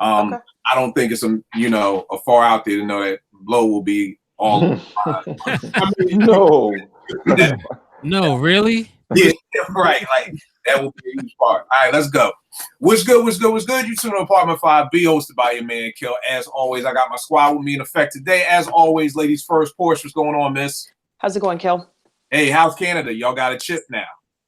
Okay. I don't think it's a far out there to know that Blow will be all. I mean, no. No, really? Yeah, right. Like that will be a huge part. All right, let's go. What's good? What's good? What's good? You tuned to Apartment 5B, hosted by your man Kill. As always, I got my squad with me in effect today. As always, ladies first. Porsche, what's going on, miss? How's it going, Kill? Hey, how's Canada? Y'all got a chip now.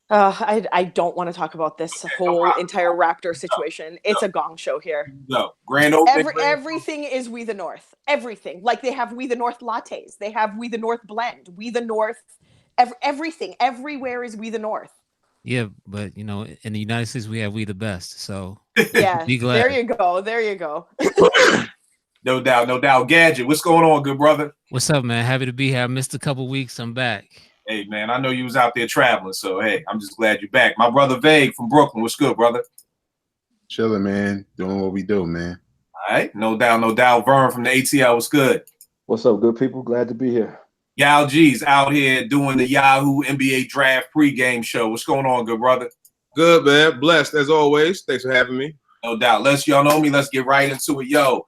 I don't want to talk about this whole entire Raptor situation. It's a gong show here. No, grand opening. Everything is We the North. Everything. Like they have We the North lattes. They have We the North blend. We the North. Everything. Everywhere is We the North. Yeah, but in the United States we have We the Best. So yeah, be glad. There you go. There you go. No doubt, no doubt. Gadget, what's going on, good brother? What's up, man? Happy to be here. I missed a couple weeks. I'm back. Hey, man, I know you was out there traveling, so hey, I'm just glad you're back. My brother Vague from Brooklyn, what's good, brother? Chilling, man. Doing what we do, man. All right, no doubt, no doubt. Vern from the ATL, what's good? What's up, good people? Glad to be here. Yao G's out here doing the Yahoo NBA Draft pregame show. What's going on, good brother? Good, man. Blessed as always. Thanks for having me. No doubt. Y'all know me. Let's get right into it. Yo,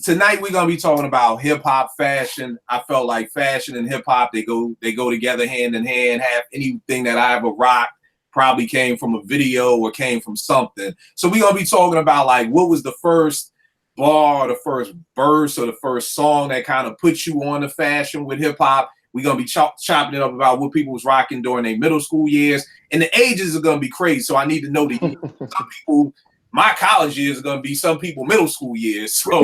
tonight we're gonna be talking about hip hop fashion. I felt like fashion and hip hop they go together hand in hand. Have anything that I ever rocked probably came from a video or came from something. So we're gonna be talking about like what was the first bar, or the first verse, or the first song that kind of put you on the fashion with hip hop. We're gonna be chopping it up about what people was rocking during their middle school years, and the ages are gonna be crazy. So I need to know the years. Some people. My college years are going to be some people middle school years. So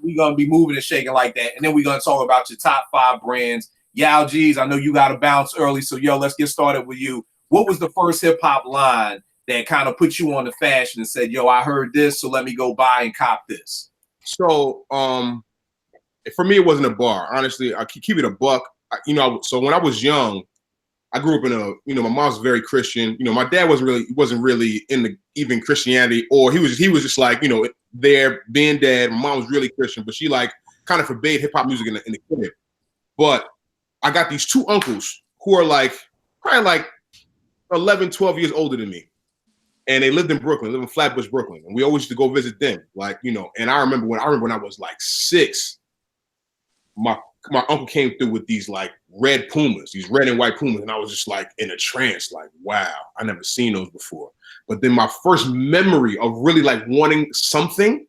we're going to be moving and shaking like that. And then we're going to talk about your top 5 brands. Yao G's, I know you got to bounce early. So, yo, let's get started with you. What was the first hip hop line that kind of put you on the fashion and said, yo, I heard this, so let me go buy and cop this? So for me, it wasn't a bar. Honestly, I keep it a buck. So when I was young, I grew up in my mom's very Christian. My dad wasn't really into even Christianity, or he was just like, there being dad. My mom was really Christian, but she like kind of forbade hip hop music in the crib. But I got these 2 uncles who are like probably like 11, 12 years older than me. And they lived in Brooklyn, lived in Flatbush, Brooklyn. And we always used to go visit them. Like, and I remember when I was like 6, my uncle came through with these like red Pumas, these red and white Pumas, and I was just like in a trance, like, wow, I never seen those before. But then my first memory of really like wanting something.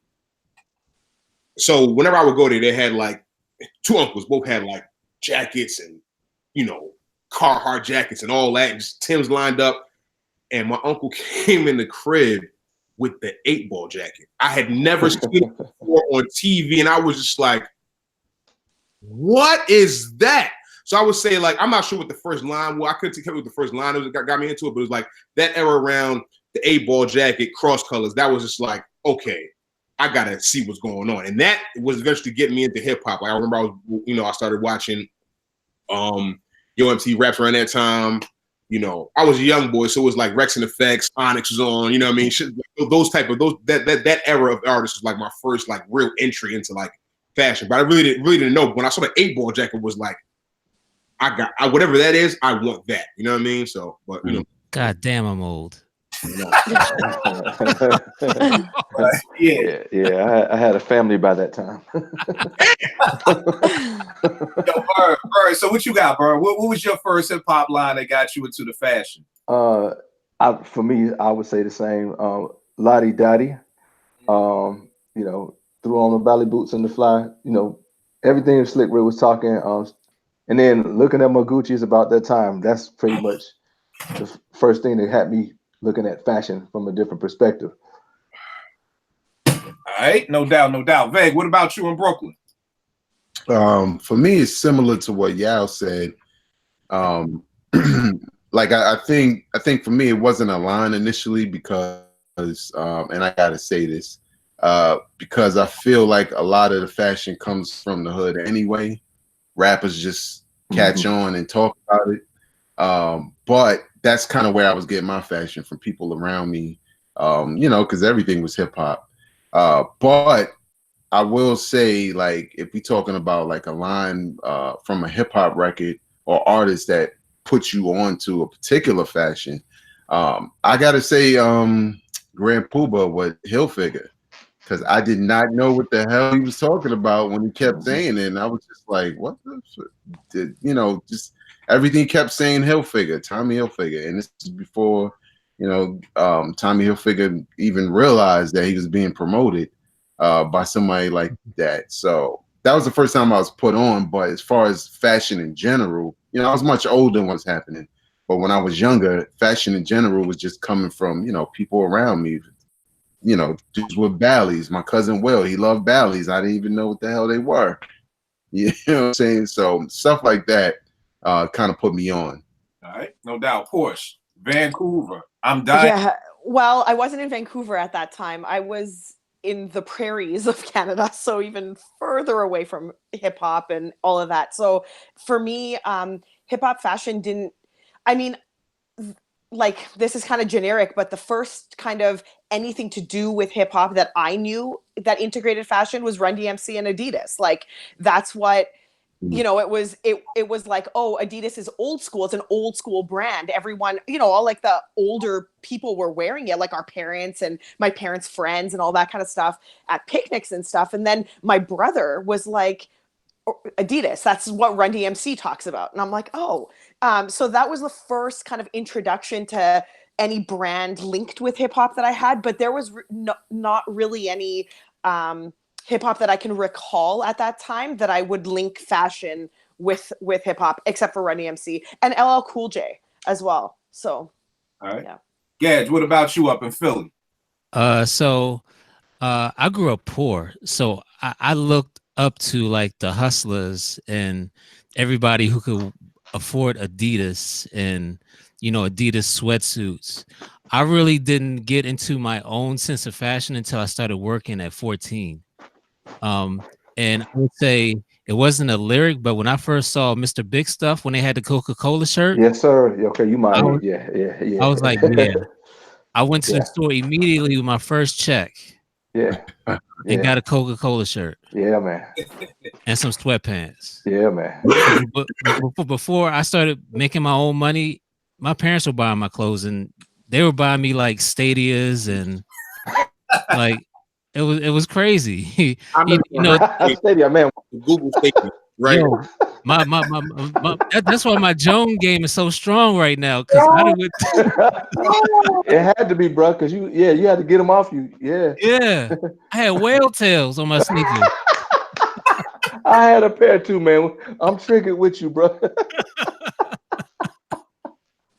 So whenever I would go there, they had like 2 uncles, both had like jackets and, Carhartt jackets and all that, and just Tim's lined up. And my uncle came in the crib with the 8-ball jacket. I had never seen it before on TV, and I was just like, what is that? So I would say, like, I'm not sure what the first line was. I couldn't tell what the first line was that got me into it, but it was like that era around the 8-ball jacket, cross colors. That was just like, okay, I gotta see what's going on. And that was eventually getting me into hip hop. Like I remember I started watching Yo MTV Raps around that time. I was a young boy, so it was like Rex and Effects, Onyx was on, you know what I mean? That era of artists was like my first like real entry into like fashion. But I really didn't know. When I saw the 8-ball jacket, was like, I whatever that is, I want that. You know what I mean? So, but God damn, I'm old. Yeah. I had a family by that time. Yo, Bird, so what you got, Bird? What was your first hip hop line that got you into the fashion? For me, I would say the same. Lottie Dottie. Threw on the ballet boots and the fly. Everything Slick Rick was talking. And then looking at my Gucci's about that time. That's pretty much the first thing that had me looking at fashion from a different perspective. All right, no doubt. Veg, what about you in Brooklyn? For me, it's similar to what Yao said. Like I think for me, it wasn't a line initially because, and I gotta say this, because I feel like a lot of the fashion comes from the hood anyway. Rappers just catch on and talk about it. But that's kind of where I was getting my fashion from people around me, because everything was hip hop. But I will say, like, if we're talking about like a line from a hip hop record or artist that puts you on to a particular fashion, I gotta say Grand Puba with Hilfiger. because I did not know what the hell he was talking about when he kept saying it. And I was just like, what the did just everything kept saying Hilfiger, Tommy Hilfiger. And this is before, Tommy Hilfiger even realized that he was being promoted by somebody like that. So that was the first time I was put on. But as far as fashion in general, I was much older when what's happening. But when I was younger, fashion in general was just coming from, people around me. Dudes with Bally's. My cousin Will, he loved Bally's. I didn't even know what the hell they were. You know what I'm saying? So stuff like that kind of put me on. All right, no doubt. Porsche, Vancouver. I'm dying. Yeah. Well, I wasn't in Vancouver at that time. I was in the prairies of Canada, so even further away from hip hop and all of that. So for me, hip hop fashion didn't. I mean, like, this is kind of generic, but the first kind of anything to do with hip hop that I knew that integrated fashion was Run DMC and Adidas. Like, that's what, it was like, oh, Adidas is old school. It's an old school brand. Everyone, all like the older people were wearing it, like our parents and my parents' friends and all that kind of stuff at picnics and stuff. And then my brother was like, Adidas, that's what Run DMC talks about. And I'm like, oh, so that was the first kind of introduction to any brand linked with hip hop that I had, but there was not really any hip hop that I can recall at that time that I would link fashion with hip hop, except for Run DMC and LL Cool J as well. So, all right. Yeah. Gadge, what about you up in Philly? So I grew up poor, so I looked up to like the hustlers and everybody who could afford Adidas and Adidas sweatsuits. I really didn't get into my own sense of fashion until I started working at 14. And I would say it wasn't a lyric, but when I first saw Mr. Big Stuff, when they had the Coca-Cola shirt. Yes, sir. Okay, you might. Yeah. I was like, yeah. I went to the store immediately with my first check. Yeah. And got a Coca-Cola shirt. Yeah, man. And some sweatpants. Yeah, man. But before I started making my own money, my parents were buying my clothes and they were buying me like Stadias and like it was crazy. Stadia, man. Google Stadia, right? Yo, my that's why my Joan game is so strong right now. Because it had to be, bro. Because you had to get them off you. Yeah. I had whale tails on my sneakers. I had a pair too, man. I'm triggered with you, bro.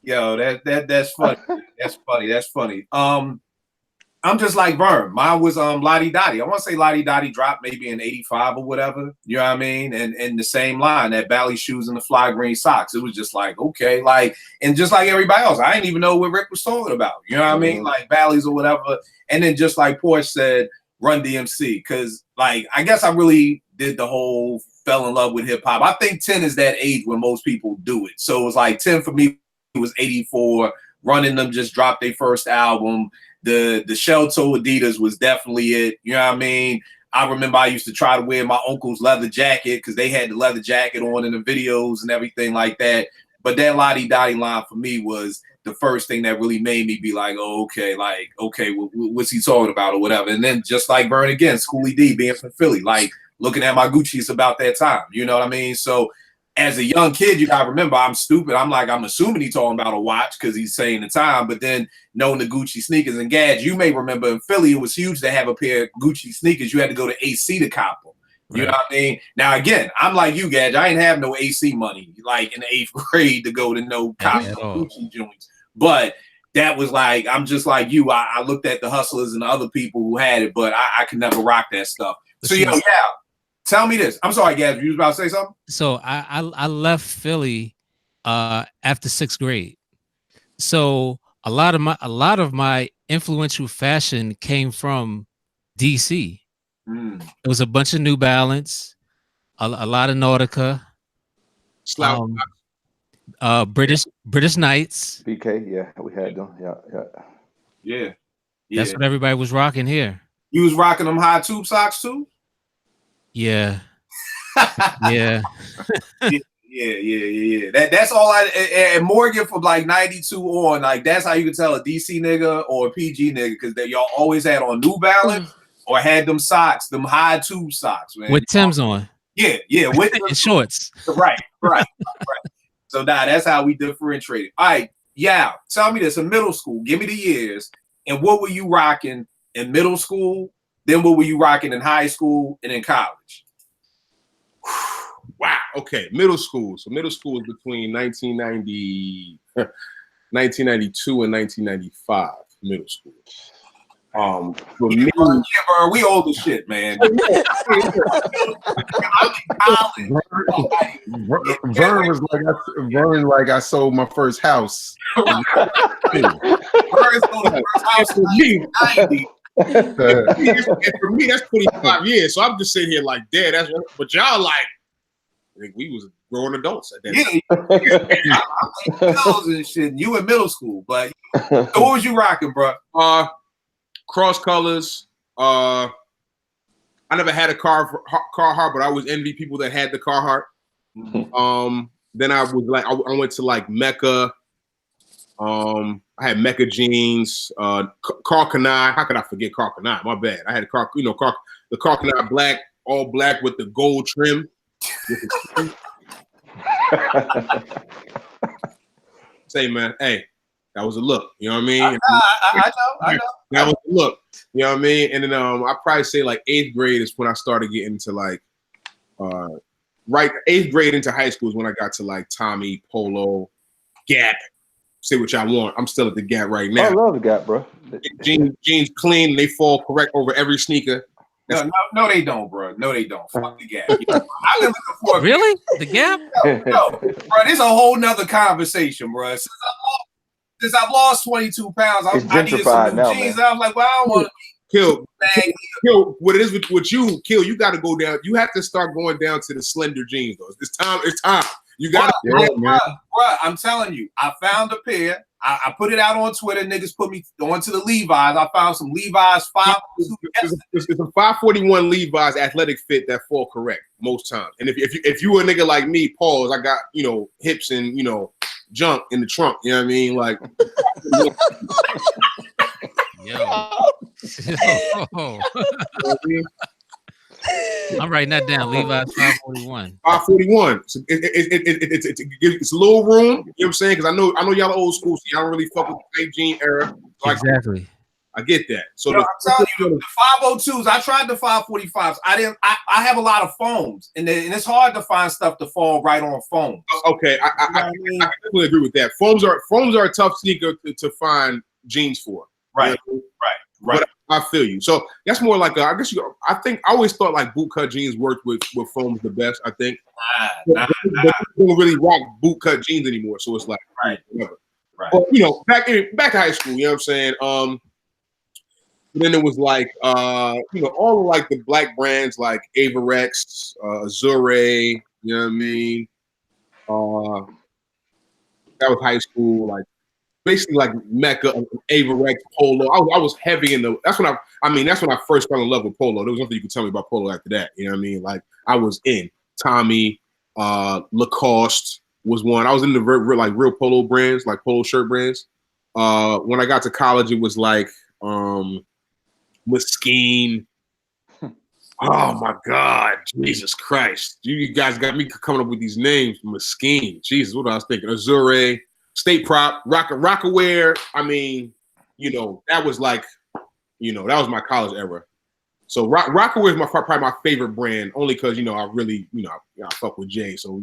Yo, that's funny. That's funny. I'm just like Vern. Mine was Lottie Dottie. I want to say Lottie Dottie dropped maybe in 85 or whatever. You know what I mean? And the same line, that Bally shoes and the fly green socks. It was just like, okay, like, and just like everybody else, I didn't even know what Rick was talking about. You know what I mean? Like Bally's or whatever. And then just like Porsche said, Run DMC. Cause like, I guess I really did the whole fell in love with hip hop. I think 10 is that age when most people do it. So it was like 10 for me, it was 84. Running them just dropped their first album. The shell toe Adidas was definitely it. You know what I mean? I remember I used to try to wear my uncle's leather jacket because they had the leather jacket on in the videos and everything like that. But that Lottie Dottie line for me was the first thing that really made me be like, oh, okay, what's he talking about or whatever. And then just like Vern again, Schoolie D being from Philly, like looking at my Gucci's about that time. You know what I mean? So as a young kid, you gotta remember, I'm stupid. I'm assuming he's talking about a watch because he's saying the time, but then knowing the Gucci sneakers and Gadge, you may remember in Philly, it was huge to have a pair of Gucci sneakers. You had to go to AC to cop them. You know what I mean? Now, again, I'm like you, Gadge. I ain't have no AC money like in the 8th grade to go to no cop Gucci joints. But that was like, I'm just like you. I looked at the hustlers and the other people who had it, but I could never rock that stuff. So, tell me this. I'm sorry, Gaz. You was about to say something? So I left Philly after 6th grade. So a lot of my influential fashion came from DC. It was a bunch of New Balance, a lot of Nautica, British Knights. BK, yeah, we had them. Yeah. That's what everybody was rocking here. You was rocking them high tube socks too? Yeah. Yeah. Yeah. That's all and Morgan from like 92 on, like that's how you can tell a DC nigga or a PG nigga, because y'all always had on New Balance or had them socks, them high tube socks, man. With Tim's on. Yeah, with And shorts. right. So now that's how we differentiate. All right, yeah. Tell me this in middle school. Give me the years, and what were you rocking in middle school? Then what were you rocking in high school and in college? Wow. Okay. Middle school. So middle school is between 1992 and 1995. Middle school. For me, Bro, we old as shit, man. Vern was like I sold my first house. and for me, that's 25 years. So I'm just sitting here like, "Dad, that's what." But y'all like, I think we was grown adults at that time. And shit. You in middle school, but so what was you rocking, bro? Cross colors. I never had a Carhartt, but I always envy people that had the Carhartt. Then I was like, I went to like Mecca. I had Mecca jeans. Karl Kani. How could I forget Karl Kani? My bad. I had the Karl Kani black, all black with the gold trim. Say, man, hey, that was a look. You know what I mean? I know. That was a look. You know what I mean? And then I probably say like 8th grade is when I started getting into like right 8th grade into high school is when I got to like Tommy, Polo, Gap. Say what y'all want. I'm still at the Gap right now. I love the Gap, bro. Jeans clean, they fall correct over every sneaker. No, they don't, bro. No, they don't. Fuck the Gap. I've been looking for Really? The Gap? No, bro. This is a whole nother conversation, bro. Since I've lost 22 pounds, I needed some new jeans. And I was like, well, I don't want to Kill, what it is with you, Kill, you got to go down. You have to start going down to the slender jeans, though. It's time. You got to. Bro, I'm telling you, I found a pair. I put it out on Twitter. Niggas put me onto the Levi's. I found some Levi's 542. It's a 541 Levi's athletic fit that fall correct most times. And if you a nigga like me, pause, I got, hips and, junk in the trunk. You know what I mean? Like, I'm writing that down. Levi's 541. 541. So it's a little room. You know what I'm saying? Because I know y'all are old school, so y'all don't really fuck with the fake jean era. So Exactly. I get that. So I'm telling you, the 502s. I tried the 545s. I have a lot of foams, and it's hard to find stuff to fall right on foams. Okay, I definitely agree with that. Foams are a tough sneaker to find jeans for. Right. But I feel you. So that's more like I always thought like bootcut jeans worked with foams the best. I think. They don't really rock bootcut jeans anymore. So it's like whatever. Right. But back to high school. You know what I'm saying? Then it was like all of like the black brands like Averex, Azure. You know what I mean? That was high school. Like. Basically like Mecca, Averex, Polo. I was heavy in that's when I first fell in love with Polo. There was nothing you could tell me about Polo after that. You know what I mean? Like I was in Tommy, Lacoste was one. I was in the real Polo brands, like Polo shirt brands. When I got to college, it was like Moschine. Oh my God, Jesus Christ! You guys got me coming up with these names. Moschine, Jesus, what I was thinking. Azure. State Prop, Rockaware. I mean, that was like, that was my college era. So Rockaware is probably my favorite brand, only because I really, I fuck with Jay. So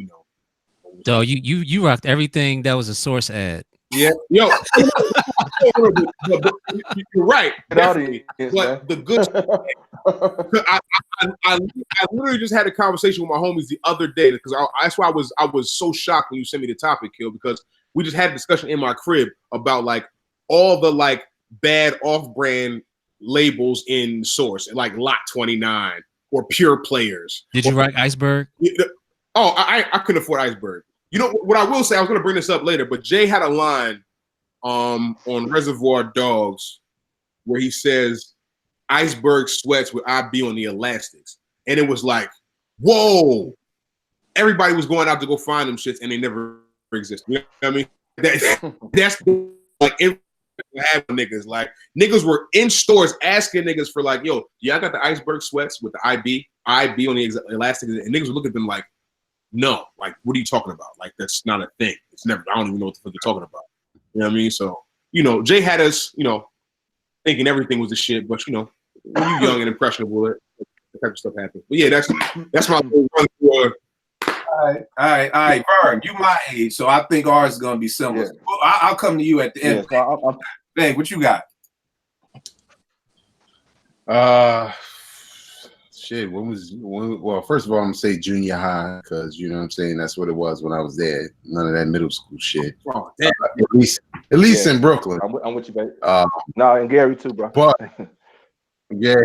So you rocked everything that was a Source ad. Yeah, you're right. But the good, I literally just had a conversation with my homies the other day because that's why I was so shocked when you sent me the topic, Kill, because we just had a discussion in my crib about like all the like bad off-brand labels in Source, like Lot 29 or Pure Players. Did you rock Iceberg? Oh, I couldn't afford Iceberg. What I will say, I was going to bring this up later, but Jay had a line on Reservoir Dogs where he says, Iceberg sweats with IB on the elastics. And it was like, whoa. Everybody was going out to go find them shits and they never exist. You know what I mean? That's like have niggas. Like niggas were in stores asking niggas for like, yo, yeah, I got the iceberg sweats with the IB on the elastic, and niggas would look at them like, no, like what are you talking about? Like that's not a thing. It's never. I don't even know what the fuck you're talking about. You know what I mean? So Jay had us, thinking everything was the shit, but when you're young and impressionable, that type of stuff happens. But yeah, that's my run through. All right, Vern, you my age, so I think ours is gonna be similar. Yeah. Well, I'll come to you at the end. Yeah, so Bang, what you got? Shit. Well, first of all, I'm gonna say junior high because you know what I'm saying that's what it was when I was there. None of that middle school shit. Oh, damn. At least Yeah. in Brooklyn. I'm with you, baby. Uh, No, and Gary too, bro. But yeah,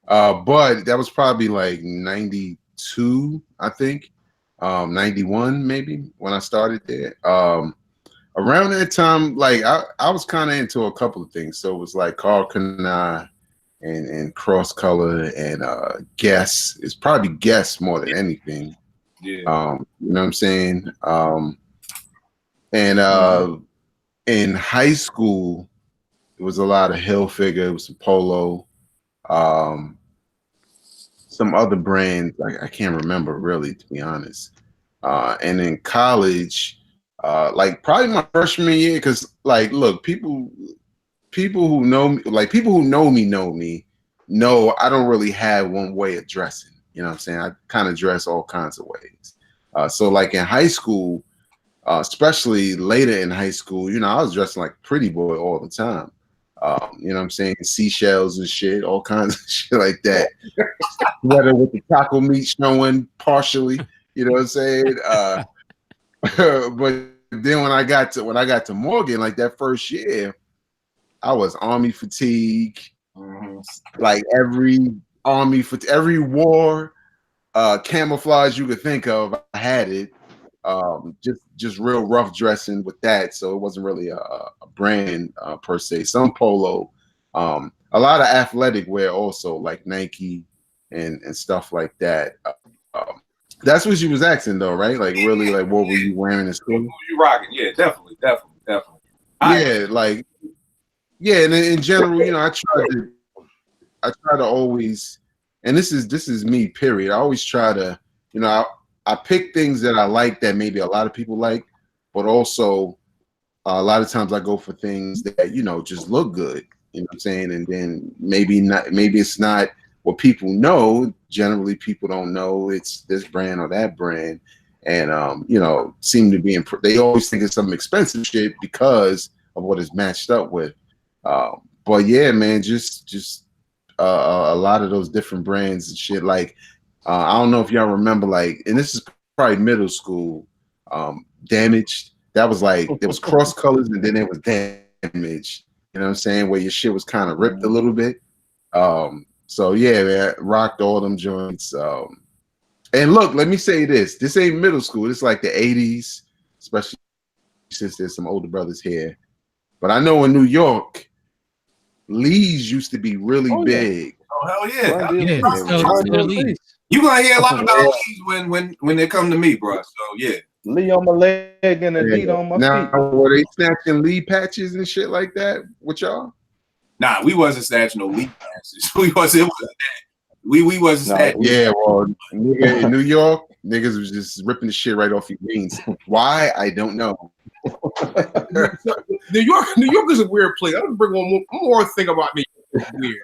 but that was probably like 92, I think, 91 maybe when I started there. Around that time, like I was kind of into a couple of things. So it was like Carl Kanai and Cross Color and Guess. It's probably Guess more than anything. Yeah. You know what I'm saying? And in high school, it was a lot of Hilfiger, it was some Polo, some other brands I can't remember really, to be honest. And in college, like probably my freshman year, because like, look, people who know me, like people who know me know I don't really have one way of dressing. You know what I'm saying? I kind of dress all kinds of ways. So like in high school, especially later in high school, I was dressing like a pretty boy all the time. You know what I'm saying? Seashells and shit, all kinds of shit like that. Whether with the taco meat showing partially, you know what I'm saying? But then when I got to Morgan, like that first year, I was Army fatigue, like every war camouflage you could think of, I had it. Just real rough dressing with that, so it wasn't really a brand per se. Some Polo, a lot of athletic wear also, like Nike and stuff like that. That's what she was asking though, right? Like really, like what were you wearing in school? Who you rocking? Yeah, definitely. Yeah, and in general, I try to always, and this is me, period. I always try to, I pick things that I like that maybe a lot of people like, but also a lot of times I go for things that, just look good, you know what I'm saying? And then maybe it's not what people know. Generally, people don't know it's this brand or that brand. And, seem to be, they always think it's some expensive shit because of what it's matched up with. But yeah, man, just a lot of those different brands and shit. Like, I don't know if y'all remember, like, and this is probably middle school, Damaged. That was like, there was Cross Colors and then it was Damaged. You know what I'm saying? Where your shit was kind of ripped a little bit. So yeah, man, rocked all them joints. And look, let me say this ain't middle school. It's like the 80s, especially since there's some older brothers here. But I know in New York, Lee's used to be really big. Oh hell yeah! Yeah, You gonna hear a lot about Lee's when they come to me, bro. So yeah. Lee on my leg and Adidas on my now, feet. were they snatching Lee patches and shit like that with y'all? Nah, we wasn't snatching no Lee passes. We wasn't snatching. Yeah, well, in New York, niggas was just ripping the shit right off your jeans. Why? I don't know. New York is a weird place. I'm gonna bring one more thing about me. Weird.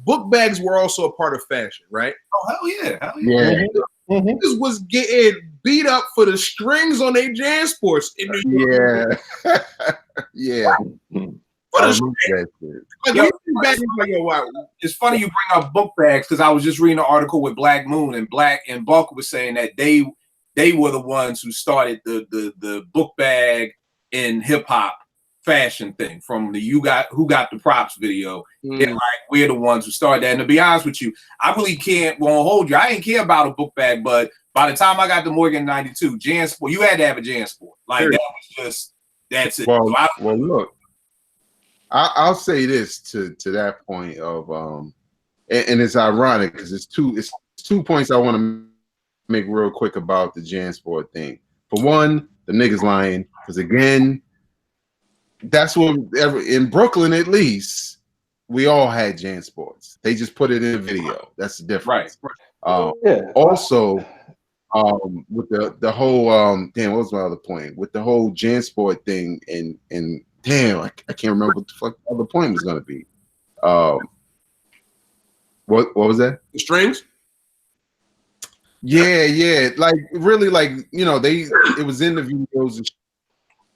Book bags were also a part of fashion, right? Oh hell yeah! Yeah. Niggas was getting beat up for the strings on their JanSports in New York. Yeah. Yeah. For the strings. It's funny you bring up book bags because I was just reading an article with Black Moon and Buck was saying that they were the ones who started the book bag in hip hop fashion thing from the Who Got the Props video. They're like, we're the ones who started that. And to be honest with you, I really won't hold you. I didn't care about a book bag, but by the time I got to Morgan 92, JanSport, you had to have a JanSport. Like that was just that's it. Well, look, I'll say this to that point of and it's ironic because it's two points I want to make real quick about the JanSport thing. For one, the niggas lying because again, That's what in Brooklyn, at least, we all had JanSports. They just put it in a video. That's the difference. Right. Yeah. Also, with the whole damn, what was my other point? With the whole JanSport thing, and damn, I can't remember what the fuck the other point was gonna be. What was that? The strings. Yeah, like really, like it was in the videos and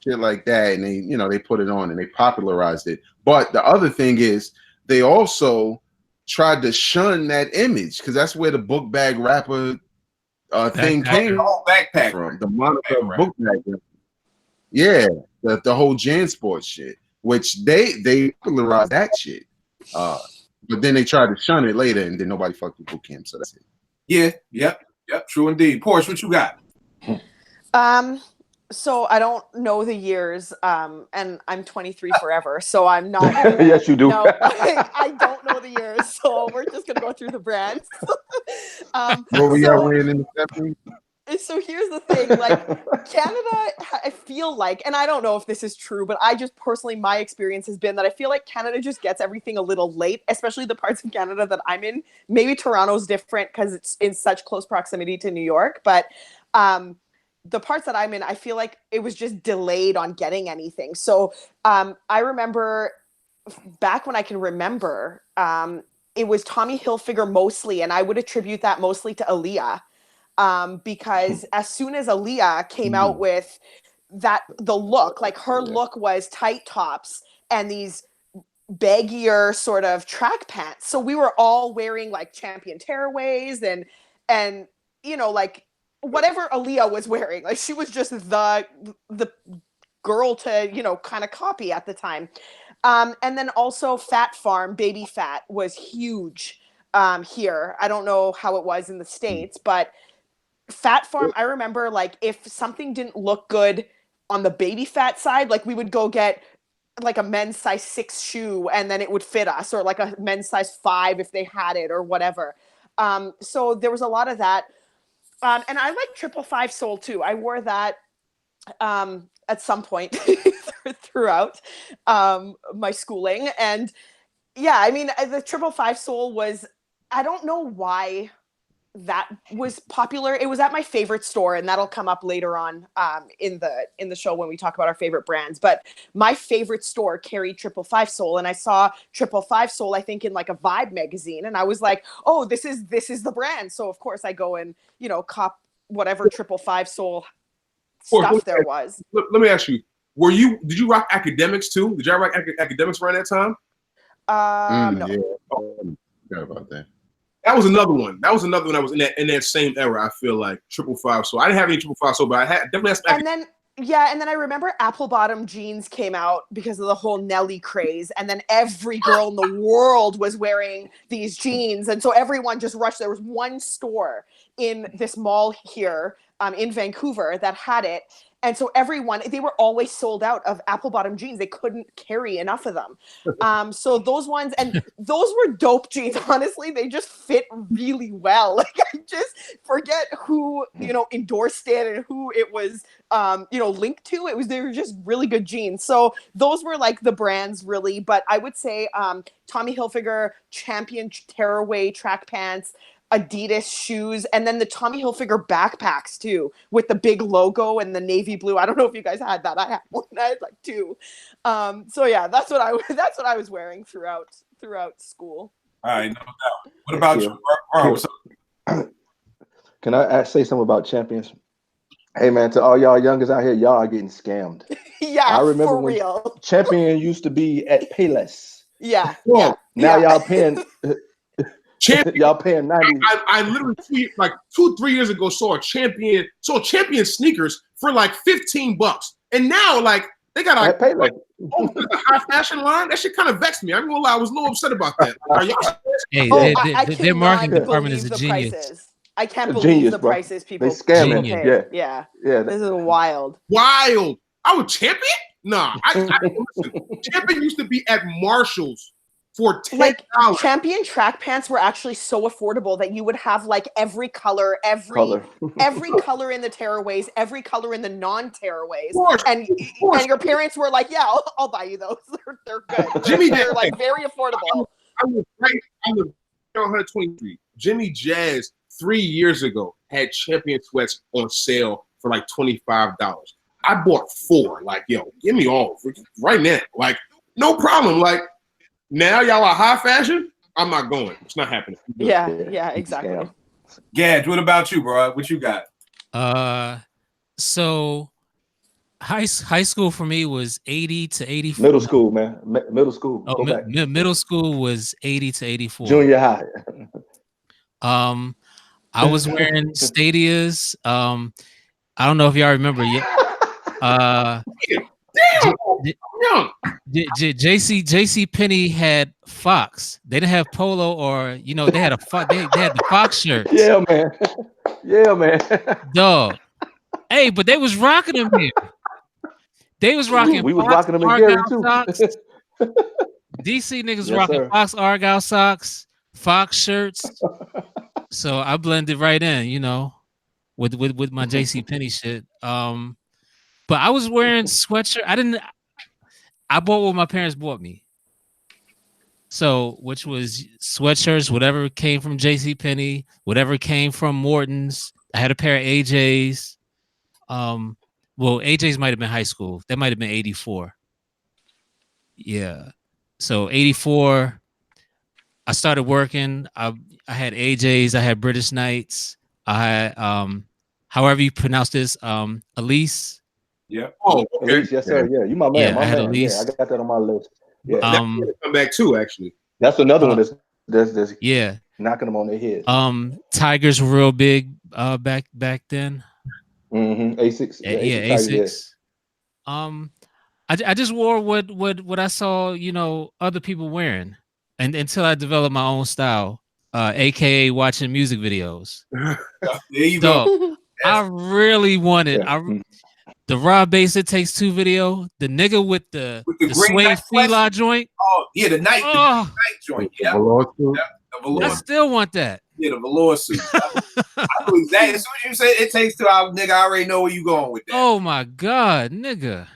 shit like that, and they put it on and they popularized it. But the other thing is they also tried to shun that image because that's where the book bag rapper thing came Backpack from. The moniker book bag rapper. Yeah, the whole JanSports shit, which they popularized that shit. But then they tried to shun it later, and then nobody fucked with boot camp. So that's it. Yeah, yep, true indeed. Porsche, what you got? So I don't know the years, and I'm 23 forever, so I'm not. Yes, you do. No, I don't know the years, so we're just gonna go through the brands. What were y'all wearing in the 70s? So here's the thing, like Canada, I feel like, and I don't know if this is true, but I just personally, my experience has been that I feel like Canada just gets everything a little late, especially the parts of Canada that I'm in. Maybe Toronto's different because it's in such close proximity to New York, but the parts that I'm in, I feel like it was just delayed on getting anything. So I remember back when I can remember, it was Tommy Hilfiger mostly, and I would attribute that mostly to Aaliyah. Because as soon as Aaliyah came out with the look, like her look was tight tops and these baggier sort of track pants. So we were all wearing like Champion Tearaways and like whatever Aaliyah was wearing. Like she was just the girl to, kind of copy at the time. And then also Fat Farm, Baby Fat was huge here. I don't know how it was in the States, but Fat Farm, I remember like if something didn't look good on the Baby Fat side, like we would go get like a men's size 6 shoe and then it would fit us, or like a men's size 5 if they had it or whatever. So there was a lot of that. And I like 555 sole too. I wore that at some point throughout my schooling. And yeah, I mean, the 555 sole was, I don't know why that was popular. It was at my favorite store, and that'll come up later on in the show when we talk about our favorite brands. But my favorite store carried 555 sole, and I saw 555 sole, I think, in like a Vibe magazine, and I was like, oh, this is the brand. So of course I go and cop whatever 555 sole stuff there was. Let me ask you: did you rock Academics too? Did y'all rock Academics around that time? No. Yeah. Oh, forgot about that. That was another one. That was was in that same era. I feel like 555. So I didn't have any 555. So, but I had definitely. And then I remember apple bottom jeans came out because of the whole Nelly craze, and then every girl in the world was wearing these jeans, and so everyone just rushed. There was one store in this mall here in Vancouver that had it. And so they were always sold out of apple bottom jeans. They couldn't carry enough of them. So those ones, and those were dope jeans. Honestly, they just fit really well. Like I just forget who, endorsed it and who it was, linked to. They were just really good jeans. So those were like the brands really, but I would say Tommy Hilfiger, Champion Tearaway track pants, Adidas shoes, and then the Tommy Hilfiger backpacks too, with the big logo and the navy blue. I don't know if you guys had that. I had one. I had like 2. So yeah, that's what I was wearing throughout school. All right, no doubt. What about you? Can I say something about Champions? Hey man, to all y'all youngers out here, y'all are getting scammed. Yeah, I remember for when real. Champion used to be at Payless. Yeah. Now y'all paying. Champion. Y'all paying 90. I literally 2-3 years ago saw Champion sneakers for like $15, and now like they got At Payless. a high fashion line. That shit kind of vexed me. I'm gonna lie, I was a little upset about that. Are y'all Hey, I their marketing cannot department is a believe the genius. prices. I can't believe Genius, the bro. prices people. They scamming. Genius. Yeah. This is wild. wild? I was Champion? Nah, listen, Champion used to be at Marshall's. for $10. Like Champion track pants were actually so affordable that you would have like every color, every color in the tearaways, every color in the non-tearaways, and your parents were like, "Yeah, I'll buy you those. They're good. Jimmy, they're like very affordable." I was on 120th Street. Jimmy Jazz 3 years ago had Champion sweats on sale for like $25. I bought 4. Like, yo, give me all right now. Like, no problem. Like, now y'all are high fashion. I'm not going. It's not happening. Yeah, exactly. Gad, what about you, bro? What you got? So high school for me was 80 to 84. Middle school, man. Middle school. Oh, Go back. middle school was 80 to 84. Junior high. I was wearing Stadias. I don't know if y'all remember yet. JC Penney had Fox. They didn't have Polo, or they had they had the Fox shirt. Yeah, man. Yeah, man. Dog. Hey, but they was rocking them here. They was rocking. We was Fox, rocking them in Gary too. socks. DC niggas Yes, rocking sir. Fox Argyle socks, Fox shirts. So I blended right in, with my JC Penney shit. But I was wearing sweatshirt. I bought what my parents bought me. So, which was sweatshirts, whatever came from JC Penney, whatever came from Morton's. I had a pair of AJs. Well, AJs might have been high school. That might have been 84. Yeah. So 84, I started working. I had AJs, I had British Knights, I had however you pronounce this, Elise. Yeah. Oh, okay. Elise, yes, sir. Yeah, you my man. Yeah, my I had man. Elise. Yeah, I got that on my list. Yeah, Come back too, actually. that's another one that's Yeah. knocking them on their head. Tigers were real big back then. A6. Yeah, A6. I just wore what I saw, other people wearing, and until I developed my own style, aka watching music videos. There you go. I really wanted the Raw Bass It Takes Two video, the nigga with the green suede night fila joint. Oh, yeah, the night joint. Yeah. The velour. I still want that. Yeah, the velour suit. I knew exactly. As soon as you said it takes two, nigga, I already know where you going with that. Oh my god, nigga.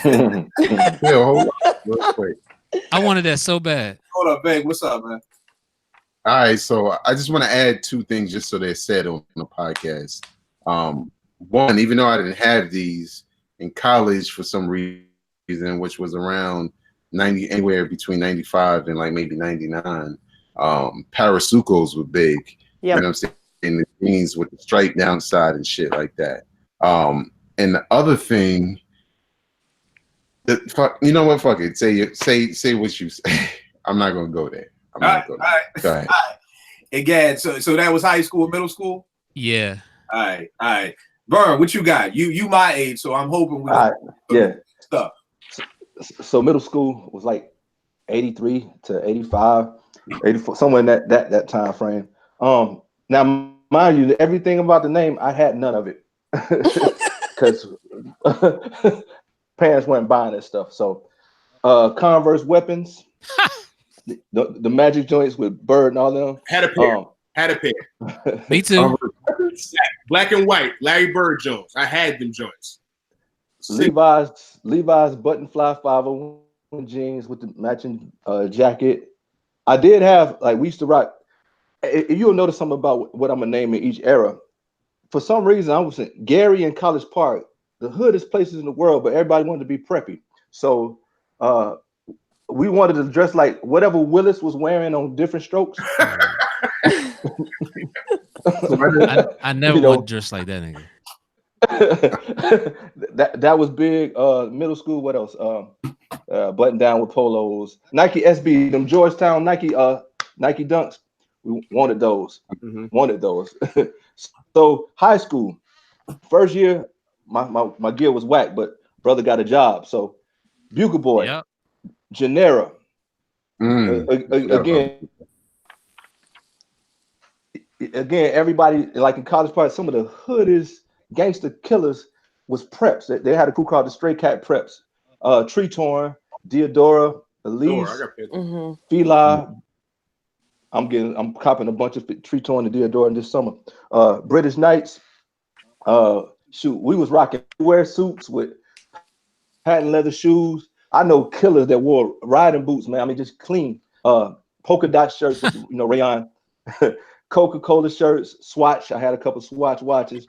Yeah, hold on. Real quick. I wanted that so bad. Hold up, Beg. What's up, man? All right, so I just want to add 2 things just so they're said on the podcast. One, even though I didn't have these in college for some reason, which was around anywhere between 95 and like maybe 99, Parasucos were big. Yeah. You know what I'm saying? And the jeans with the stripe downside and shit like that. And the other thing, you know what? Fuck it. Say what you say. I'm not gonna go there. I'm not gonna. Go ahead. All right. Again, so that was high school, middle school. Yeah. All right. Vern, what you got? You my age, so I'm hoping we stuff. So middle school was like 83 to 85, 84, somewhere in that time frame. Now mind you, everything about the name, I had none of it because parents weren't buying that stuff. So Converse weapons, the magic joints with Bird and all them. Had a pair. Me too. Black and white, Larry Bird Jones. I had them joints. Levi's button fly 501 jeans with the matching jacket. I did have, like, we used to rock. You'll notice something about what I'm gonna name in each era. For some reason, I was in Gary and College Park, the hoodest places in the world, but everybody wanted to be preppy. So we wanted to dress like whatever Willis was wearing on Different Strokes. I never wanted to dress like that nigga. that was big. Middle school, what else? Button down with polos, Nike SB, them Georgetown Nike Dunks. We wanted those. Wanted those. So high school, first year, my gear was whack, but brother got a job. So Bugle Boy, Yep. Genera. Again, everybody, like in College Park, some of the hoodest gangster killers was preps. They had a crew called the Stray Cat Preps. Tree Torn, Diodora, Elise, I got pictures. Mhm. Fila. I'm copping a bunch of Tretorn and Diodora this summer. British Knights. Shoot, we was rocking wear suits with patent leather shoes. I know killers that wore riding boots, man. I mean, just clean. Polka dot shirts with rayon. Coca-Cola shirts, Swatch. I had a couple Swatch watches.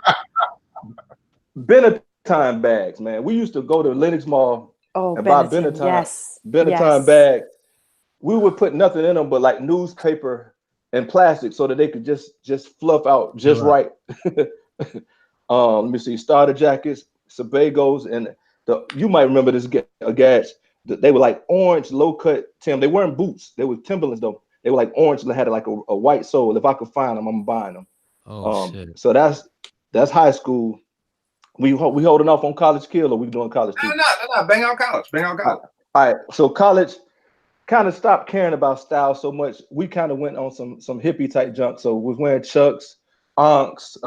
Benetton bags, man. We used to go to Lenox Mall Oh, and buy Benetton. Benetton. Yes. Benetton Yes. bag. We would put nothing in them but like newspaper and plastic so that they could just fluff out just right. Let me see, starter jackets, Sebagos, and you might remember this Gads. They were like orange low cut Tim. They weren't boots. They were Timberlands though. They were like orange and they had like a white sole. If I could find them, I'm buying them. Oh shit. So that's high school. We holding off on College Kill, or we doing college too? No. Bang out college. All right. So college kind of stopped caring about style so much. We kind of went on some hippie type junk. So we was wearing Chucks, Ankhs,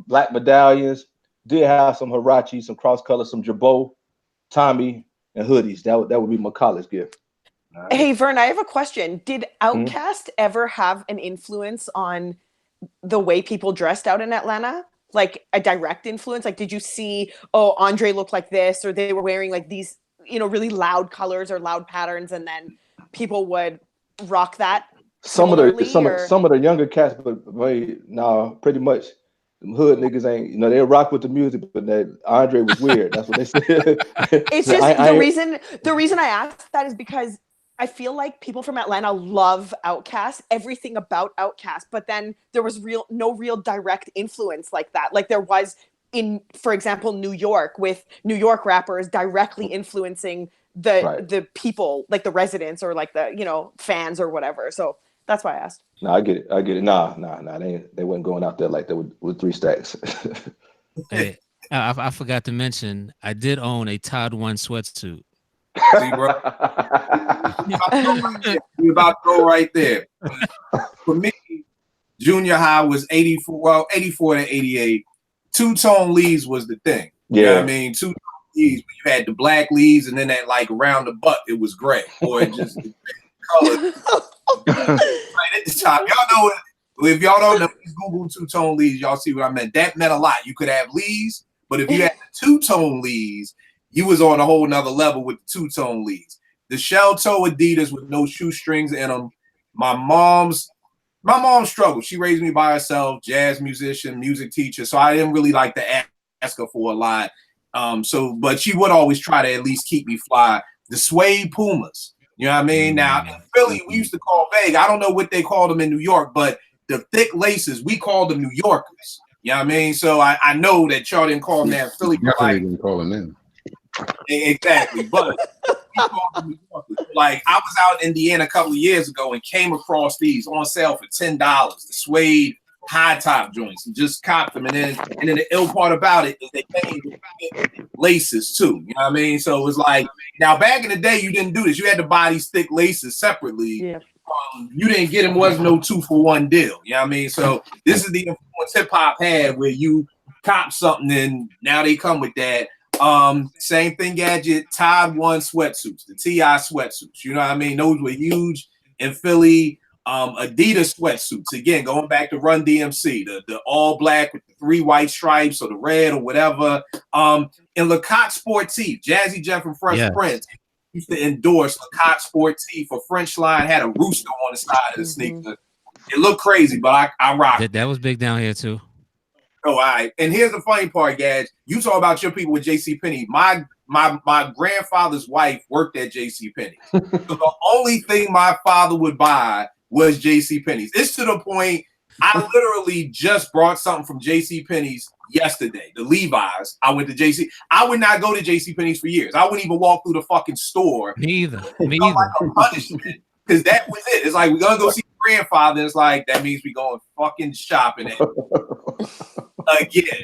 black medallions. Did have some Huarache, some cross color, some Jabot, Tommy, and hoodies. That would be my college gift. Hey, Vern, I have a question. Did Outkast ever have an influence on the way people dressed out in Atlanta? Like a direct influence? Like, did you see, Andre looked like this, or they were wearing like these, really loud colors or loud patterns, and then people would rock that? Some of the younger cats, but pretty much hood niggas ain't, they rock with the music, but that Andre was weird. That's what they said. It's just the reason I asked that is because I feel like people from Atlanta love Outkast, everything about Outkast, but then there was no real direct influence like that. Like there was in, for example, New York, with New York rappers directly influencing the people, like the residents or like the, fans or whatever. So that's why I asked. No, I get it. Nah. They wasn't going out there like that with 3 stacks. Hey, I forgot to mention, I did own a Todd One sweatsuit. See, bro. You're about to go right there. For me, junior high was 84 to 88. Two-tone leaves was the thing. Yeah. You know what I mean? Two-tone leaves, you had the black leaves, and then that like around the butt, it was gray. Or it just color. Right at the top. Y'all know it. If y'all don't know, please Google two-tone leaves, y'all see what I meant. That meant a lot. You could have leaves, but if you had the two-tone leaves, you was on a whole nother level with the two-tone leaves. The shell toe Adidas with no shoestrings in them. My mom struggled. She raised me by herself, jazz musician, music teacher. So I didn't really like to ask her for a lot. But she would always try to at least keep me fly. The suede Pumas. You know what I mean? Now in Philly, we used to call vague. I don't know what they called them in New York, but the thick laces, we called them New Yorkers. You know what I mean? So I know that y'all didn't call them that in Philly. Definitely didn't call them in. Exactly, but like I was out in Indiana a couple of years ago and came across these on sale for $10, the suede high top joints, and just copped them. And then the ill part about it is they came with laces too. You know what I mean? So it was like, now back in the day, you didn't do this. You had to buy these thick laces separately. Yeah. You didn't get them. Was no 2-for-1 deal. You know what I mean? So this is the influence hip hop had, where you cop something and now they come with that. Same thing, Gadget, Todd One sweatsuits, the TI sweatsuits. You know what I mean? Those were huge in Philly. Adidas sweatsuits, again, going back to Run DMC, the all black with the 3 white stripes or the red or whatever. And Lacotte Sportif, Jazzy Jeff and Fresh Prince used to endorse Lacotte Sportif for French line, had a rooster on the side of the sneaker. It looked crazy, but I rocked it. That was big down here too. Oh, all right. And here's the funny part, Gad. You talk about your people with JCPenney. My grandfather's wife worked at JCPenney. So the only thing my father would buy was JCPenney's. It's to the point I literally just brought something from JCPenney's yesterday. The Levi's. I went to JC. I would not go to JCPenney's for years. I wouldn't even walk through the fucking store. Me either. Like a punishment. Because that was it. It's like, we're going to go see grandfather. It's like, that means we're going fucking shopping at again.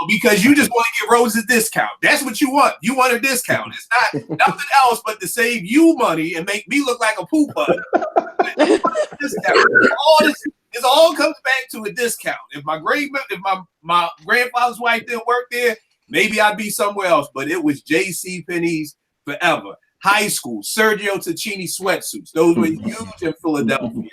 Because you just want to get Rose a discount. That's what you want. You want a discount. It's not nothing else but to save you money and make me look like a poop bud. It all comes back to a discount. If my grandfather's wife didn't work there, maybe I'd be somewhere else. But it was JCPenney's forever. high school, Sergio Tacchini sweatsuits. Those were huge in Philadelphia.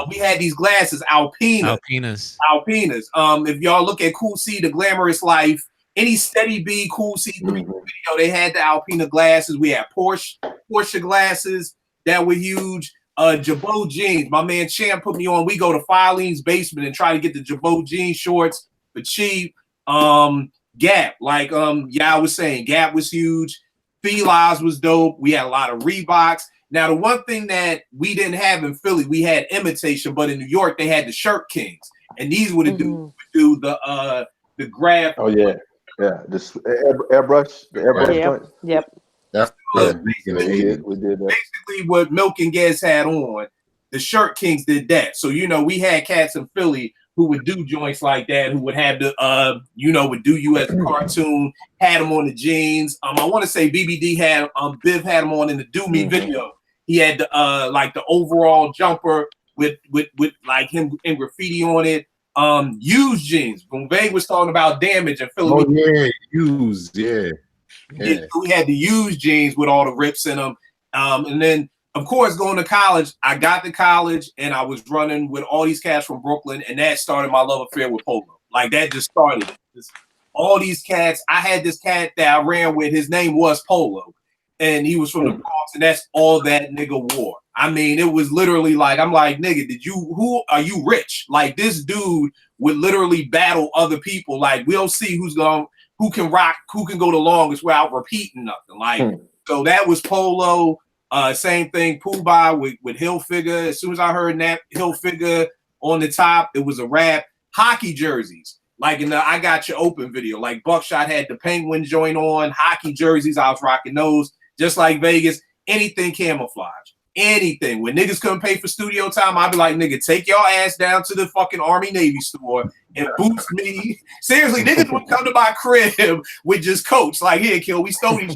We had these glasses, Alpina. Alpinas. Alpinas. If y'all look at Cool C, The Glamorous Life, any Steady B, Cool C video, they had the Alpina glasses. We had Porsche glasses that were huge. Jabot jeans. My man Champ put me on. We go to Filene's basement and try to get the Jabot jean shorts for cheap. Gap, like I was saying, Gap was huge. Feli's was dope. We had a lot of Reeboks. Now, the one thing that we didn't have in Philly, we had imitation, but in New York they had the Shirt Kings, and these would do the graph. Oh yeah, this airbrush, the airbrush joint. Yep. That's We did that. Basically what Milk and Gez had on, the Shirt Kings did that. So we had cats in Philly who would do joints like that, who would have the would do you as a cartoon, had them on the jeans. I want to say BBD had Biv had them on in the Do Me video. He had the like the overall jumper with like him in graffiti on it. Used jeans. When Vang was talking about Damage in Philly. Oh yeah, used, yeah. We had the used jeans with all the rips in them. And then of course, going to college, I got to college and I was running with all these cats from Brooklyn, and that started my love affair with Polo. Like that just started it. All these cats. I had this cat that I ran with. His name was Polo, and he was from the Bronx, and that's all that nigga wore. I mean, it was literally like, I'm like, nigga, who are you rich? Like this dude would literally battle other people. Like we'll see who can rock, who can go the longest without repeating nothing. Like so that was Polo. Same thing, Pooh-Bah with Hilfiger. As soon as I heard that Hilfiger on the top, it was a wrap. Hockey jerseys, like in the I Got You Open video, like Buckshot had the Penguin joint on, hockey jerseys, I was rocking those. Just like Vegas, anything camouflage, anything. When niggas couldn't pay for studio time, I'd be like, nigga, take your ass down to the fucking Army Navy store and boost me. Seriously, niggas would come to my crib with just coats, like, here, Kill, we stole these.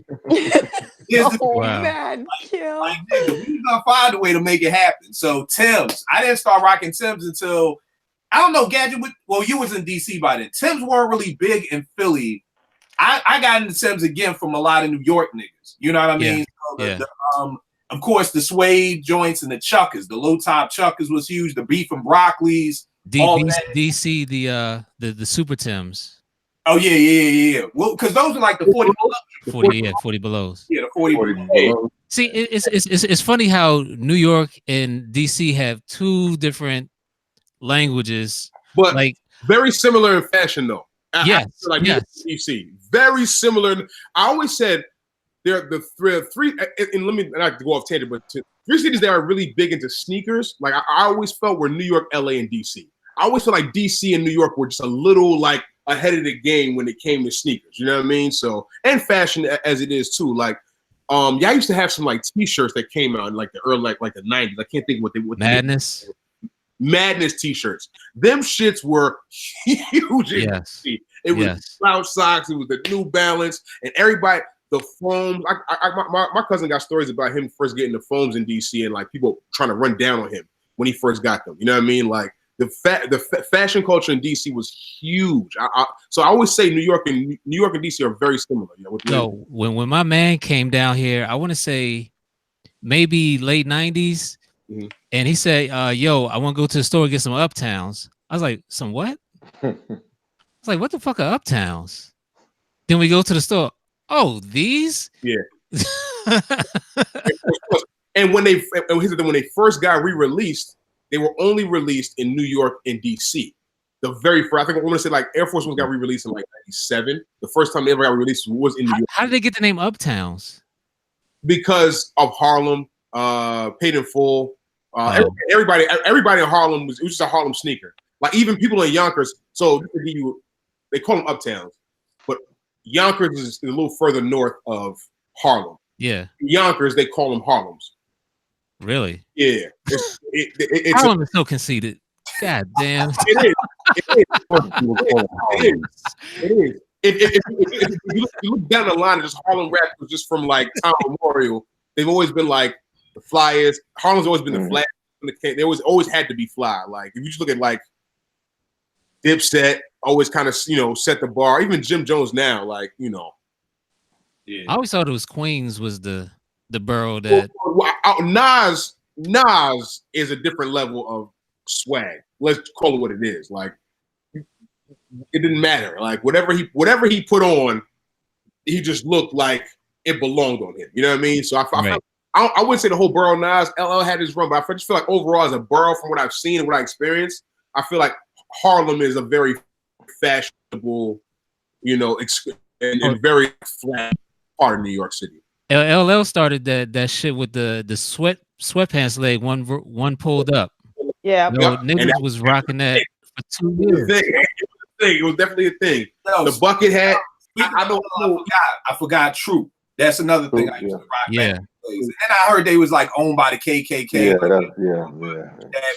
Man, Kill. Like, nigga, we was gonna find a way to make it happen. So Tim's, I didn't start rocking Tim's until I don't know, Gadget. You was in DC by then. Tim's weren't really big in Philly. I got into Tim's again from a lot of New York niggas. You know what I mean? Yeah. So of course, the suede joints and the chuckers, the low top chuckers was huge. The beef and broccolis. DC, the Super Tims. Oh yeah. Well, because those are like the 40 below. 40 belows. Yeah, the 40 below. See, it's funny how New York and DC have two different languages, but like very similar in fashion, though. Yes. DC, very similar. I always said they're the three. And let me not go off tangent, but three cities that are really big into sneakers. Like I always felt were New York, LA, and DC. I always felt like DC and New York were just a little like ahead of the game when it came to sneakers. You know what I mean? So and fashion as it is too. Like I used to have some like T-shirts that came out in like the early like the 90s. I can't think what Madness. Madness T-shirts. Them shits were huge. Yes. It was Slouch socks. It was the New Balance, and everybody the foams. My cousin got stories about him first getting the foams in DC and like people trying to run down on him when he first got them. You know what I mean? Like the fashion culture in DC was huge. So I always say New York and DC are very similar. You know, so when my man came down here, I want to say maybe late 90s. Mm-hmm. And he said, yo, I want to go to the store and get some Uptowns. I was like, some what? I was like, what the fuck are Uptowns? Then we go to the store. Oh, these? Yeah. And when they first got re-released, they were only released in New York and DC. The very first, I think I want to say like Air Force One got re-released in like 97. The first time they ever got released was in New York. How did they get the name Uptowns? Because of Harlem, Paid in Full. Everybody in Harlem it was just a Harlem sneaker. Like even people in Yonkers. So they call them Uptowns, but Yonkers is a little further north of Harlem. Yeah. Yonkers, they call them Harlems. Really? Yeah. Harlem is so conceited. God damn. It is. If you look down the line, just Harlem rap was just from like Tom Memorial. They've always been like the flyest. Harlem's always been the flat. They always had to be fly. Like if you just look at like Dipset, always kind of set the bar. Even Jim Jones now, like Yeah. I always thought it was Queens was the the borough that Nas is a different level of swag. Let's call it what it is. Like it didn't matter. Like whatever he put on, he just looked like it belonged on him. You know what I mean? So I wouldn't say the whole borough Nas. LL had his run, but I just feel like overall as a borough, from what I've seen and what I experienced, I feel like Harlem is a very fashionable, and very flat part of New York City. LL started that shit with the sweatpants leg, one pulled up. Yeah. Niggas was rocking that for 2 years. It was definitely a thing. Yo, The bucket hat. I forgot Troop. That's another thing I used to rock. Yeah. Back in the days. And I heard they was like owned by the KKK. Yeah.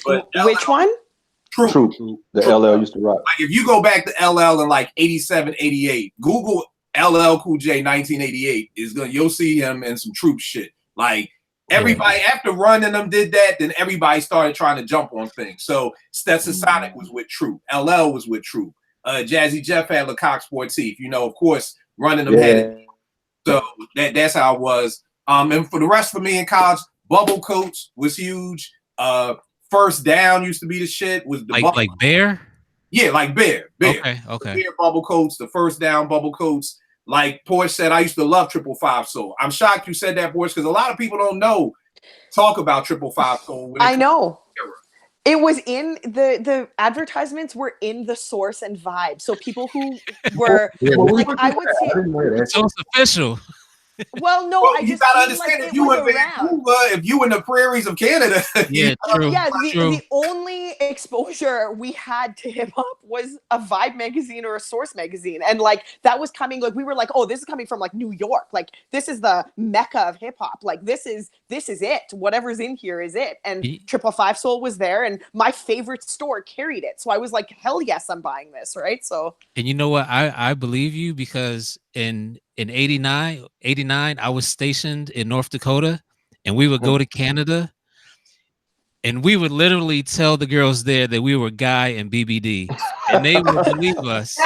But Which one? Troop. The LL used to rock. Like if you go back to LL in like 87, 88, Google LL Cool J 1988 you'll see him in some Troop shit. Like everybody after Run and them did that, then everybody started trying to jump on things. So Stetson Sonic was with Troop. LL was with Troop. Jazzy Jeff had Lecoq Sportif. Of course, Run and them had it. So that's how it was. And for the rest of me in college, bubble coats was huge. First Down used to be the shit. Was the like Bear? Yeah, like Bear. Okay. Bear bubble coats, the First Down bubble coats. Like Porsche said, I used to love 555 Soul. I'm shocked you said that, Porsche, because a lot of people don't talk about 555 Soul. I know. It was in the advertisements were in the source and vibe. So people who were I would say So it's official. Well, no, I you just gotta understand if you in Vancouver, if you in the prairies of Canada. Yeah, true. Yeah, true. the only exposure we had to hip hop was a Vibe magazine or a Source magazine, and like that was coming. Like we were like, oh, this is coming from like New York. Like this is the mecca of hip hop. Like this is it. Whatever's in here is it. And 555 Soul was there, and my favorite store carried it. So I was like, hell yes, I'm buying this, right? So. And you know what? I believe you because in 89, I was stationed in North Dakota, and we would go to Canada, and we would literally tell the girls there that we were Guy and BBD, and they would believe us.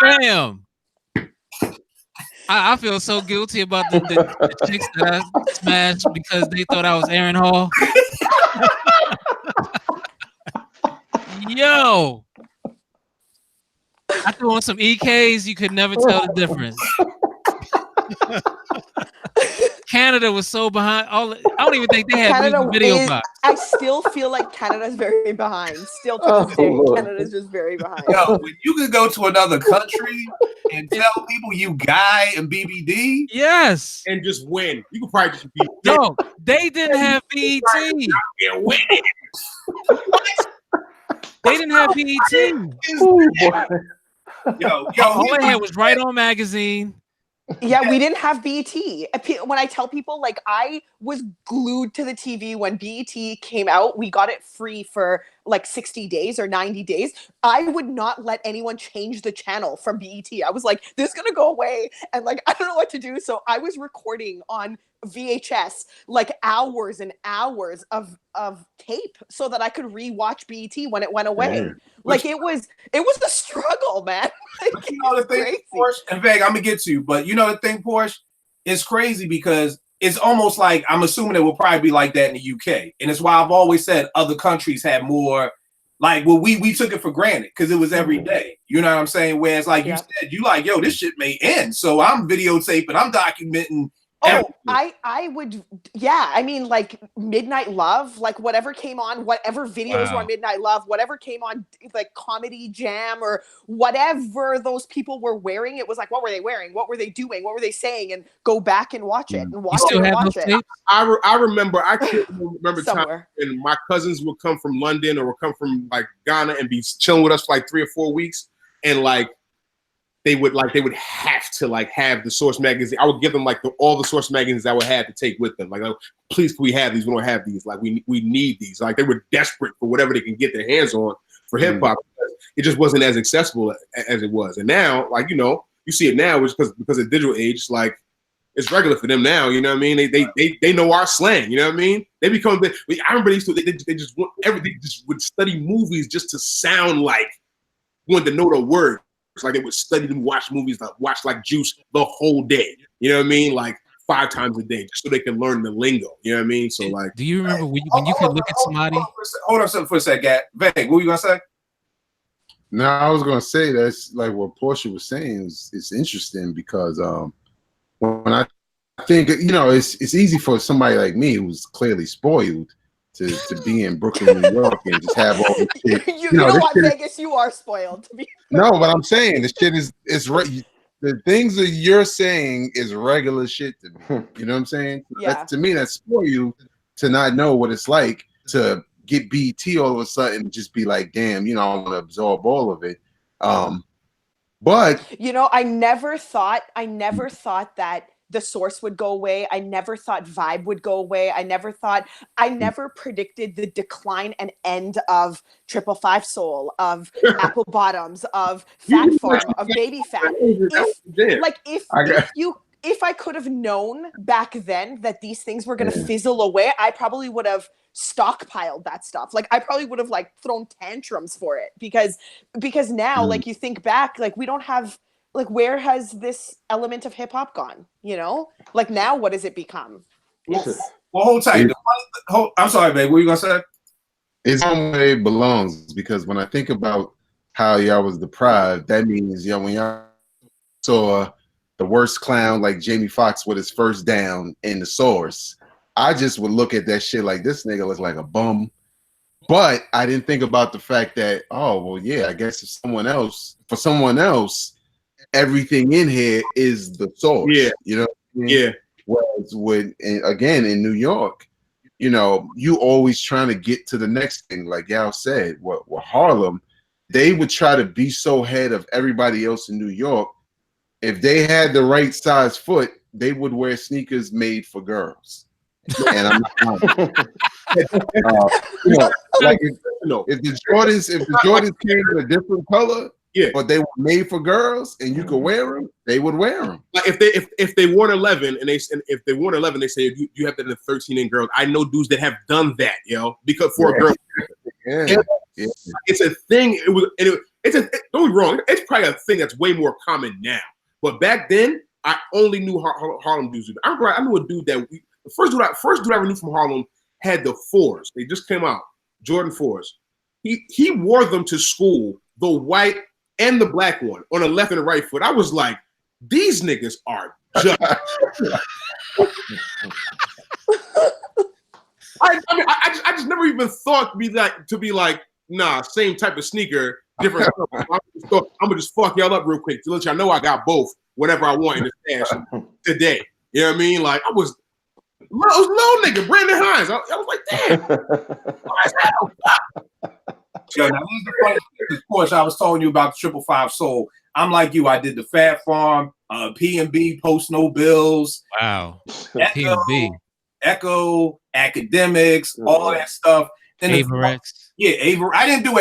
Damn. I feel so guilty about the chicks that I smashed because they thought I was Aaron Hall. Yo. I threw on some EKs, you could never tell the difference. Canada was so behind. I don't even think they had video box. I still feel like Canada's very behind. Still to this day, Canada's just very behind. Yo, when you could go to another country and tell people you Guy and BBD, yes, and just win. You could probably just be. No, they didn't have BET. They didn't have BET. All they had was Right On magazine. Yeah, we didn't have BET. When I tell people, like, I was glued to the TV when BET came out. We got it free for like 60 days or 90 days. I would not let anyone change the channel from BET. I was like, this is going to go away. And like, I don't know what to do. So I was recording on VHS like hours and hours of tape so that I could rewatch BET when it went away. Yeah. Like it was a struggle, man. Like, you know the thing, Porsche, and Veg, I'm gonna get to you, but you know the thing, Porsche, it's crazy because it's almost like I'm assuming it will probably be like that in the UK, and it's why I've always said other countries had more. Like, well, we took it for granted because it was every day. You know what I'm saying? Whereas, like you said, you like, yo, this shit may end, so I'm videotaping, I'm documenting. Oh, I would, yeah. I mean, like Midnight Love, like whatever came on, whatever videos were on Midnight Love, whatever came on, like Comedy Jam or whatever those people were wearing. It was like, what were they wearing? What were they doing? What were they saying? And go back and watch it and watch it and watch it. I remember, I can't remember time when my cousins would come from London or would come from like Ghana and be chilling with us for like 3 or 4 weeks, and like. They would have to like have the Source magazine. I would give them like all the Source magazines I would have to take with them. Like, oh, please, can we have these? We don't have these. Like, we need these. Like, they were desperate for whatever they can get their hands on for hip hop. It just wasn't as accessible as it was. And now, like, you know, you see it now, which because of digital age, like it's regular for them now. You know what I mean? They know our slang. You know what I mean? They become. I remember they used to. They just want everything. Just would study movies just to sound like wanted to know the word. Like they would study and watch movies, like watch like Juice the whole day. You know what I mean? Like 5 times a day just so they can learn the lingo. You know what I mean? So like, Do you remember when you could look at somebody? Hold on for a second, Gat. Veg, what were you gonna say? No, I was gonna say that's like what Portia was saying is interesting because when I think it's easy for somebody like me who's clearly spoiled to be in Brooklyn, New York, and just have all this shit. You know this what, shit Vegas? You are spoiled. To be no, but I'm saying the shit is right. The things that you're saying is regular shit to me. You know what I'm saying? Yeah. To me, that's spoiled to not know what it's like to get BT all of a sudden and just be like, damn, I want to absorb all of it. But I never thought that the Source would go away. I never thought Vibe would go away. I never predicted the decline and end of 555 Soul, of Apple Bottoms, of Fat Farm, of Baby Fat. If I could have known back then that these things were going to fizzle away, I probably would have stockpiled that stuff. Like I probably would have thrown tantrums for it because now like you think back, like we don't have, like where has this element of hip hop gone? Like now what does it become? Yes. Well, hold tight. I'm sorry, babe. What were you gonna say? It's on where it belongs because when I think about how y'all was deprived, that means when y'all saw the worst clown like Jamie Foxx with his first down in the Source, I just would look at that shit like this nigga looks like a bum. But I didn't think about the fact that, I guess for someone else, everything in here is the Source. Yeah. You know what I mean? Yeah. Whereas again in New York, you always trying to get to the next thing. Like y'all said, with Harlem, they would try to be so ahead of everybody else in New York. If they had the right size foot, they would wear sneakers made for girls. And I'm not like if the Jordans came in a different color, but they were made for girls and you could wear them, they would wear them. Like if they wore 11 and if they wore 11, they say you have that in a 13 in girls. I know dudes that have done that, because for a girl, it's a thing. Don't get me wrong. It's probably a thing that's way more common now. But back then, I only knew Harlem dudes. I knew a dude that the first dude I ever knew from Harlem had the 4s. They just came out, Jordan 4s. He wore them to school, the white and the black one, on the left and the right foot. I was like, these niggas are just. I just never even thought to be like, nah, same type of sneaker, different. I'm gonna just fuck y'all up real quick to let y'all know I got both whenever I want in this fashion today. You know what I mean? Like I was little nigga, Brandon Hines. I was like, damn. Yo, now this is the funny thing. Of course, I was telling you about the 555 Soul. I'm like you. I did the Fat Farm, P&B, Post No Bills. Wow. P&B. Echo, Academics, all that stuff. Averex. I didn't do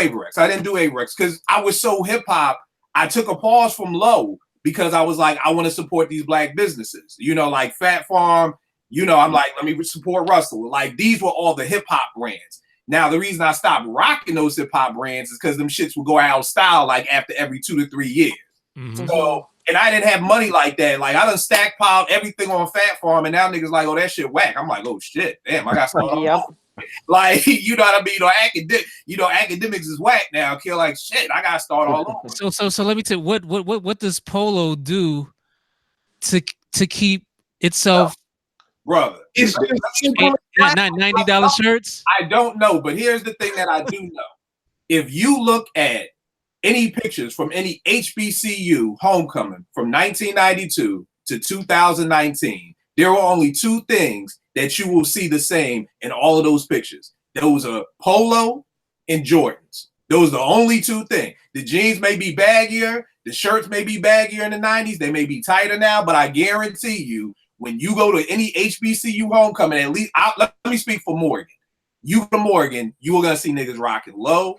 Averex because I was so hip hop. I took a pause from Low because I was like, I want to support these black businesses. Like Fat Farm. I'm like, let me support Russell. Like these were all the hip hop brands. Now the reason I stopped rocking those hip hop brands is because them shits would go out of style like after every 2 to 3 years. Mm-hmm. So, and I didn't have money like that. Like I done stackpiled everything on Fat Farm, and now niggas like, oh, that shit whack. I'm like, oh shit, damn, I got something. Yep. Like, you know what I mean? Academics is whack now. Kill like shit. I gotta start all over. So let me tell you, what does Polo do to keep itself? Brother, it's not $90 shirts. I don't know, but here's the thing that I do know. If you look at any pictures from any HBCU homecoming from 1992 to 2019, there are only 2 things that you will see the same in all of those pictures. Those are Polo and Jordans. Those are the only 2 things. The jeans may be baggier, the shirts may be baggier in the 90s, they may be tighter now, but I guarantee you, when you go to any HBCU homecoming, at least let me speak for Morgan. You go to Morgan, you are gonna see niggas rocking Low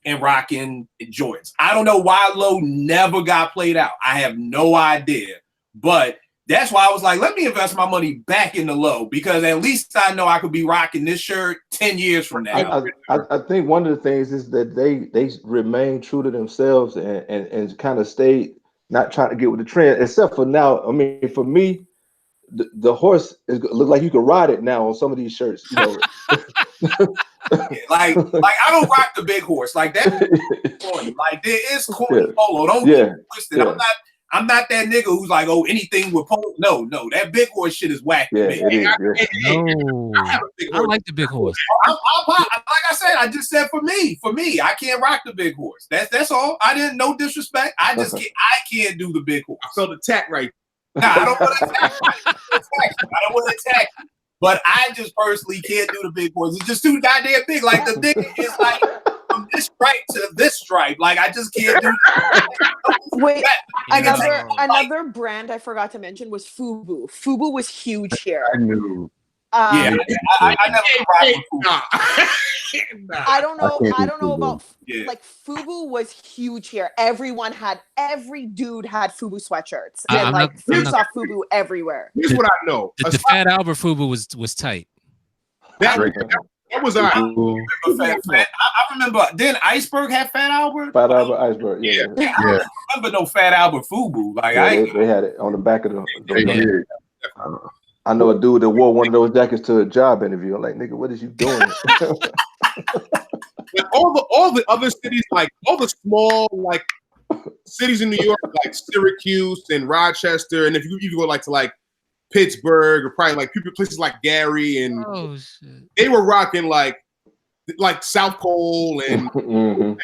and rocking Jordans. I don't know why Low never got played out. I have no idea, but that's why I was like, let me invest my money back in the Low because at least I know I could be rocking this shirt 10 years from now. I think one of the things is that they remain true to themselves and kind of stay not trying to get with the trend, except for now. I mean, for me, the horse look like you could ride it now on some of these shirts. You know, like I don't rock the big horse like that. Corny. Like there is corny polo. Don't get it twisted. Yeah. I'm not that nigga who's like, oh, anything with polo. No, that big horse shit is whack to me. It is. No, I like the big horse. Like I said, I just said for me, I can't rock the big horse. That's all. I didn't, no disrespect. I just can't do the big horse. I felt attack right. Nah, I don't want to attack. I don't want to attack. But I just personally can't do the big horse. It's just too goddamn big. Like the dick is like from this stripe to this stripe. Like I just can't do that. Wait, Yeah. another brand I forgot to mention was Fubu. Fubu was huge here. I knew. I never rocked with Fubu. I don't know. I can't I do don't know Fubu. about Yeah. like Fubu was huge here. Every dude had Fubu sweatshirts, I'm and not- like I'm you not- saw Fubu everywhere. Here's what I know. The Fat Albert Fubu was tight. That was I I remember. Then Iceberg had Fat Albert. Fat Albert Iceberg. Yeah. I don't remember no Fat Albert Fubu. Like They had it on the back of the. They did. I know a dude that wore one of those jackets to a job interview. I'm like, nigga, what is you doing? Like all the other cities, like all the small like cities in New York, like Syracuse and Rochester, and if you go like to like Pittsburgh or probably like places like Gary, and Oh shit! they were rocking like South Pole and Mhm.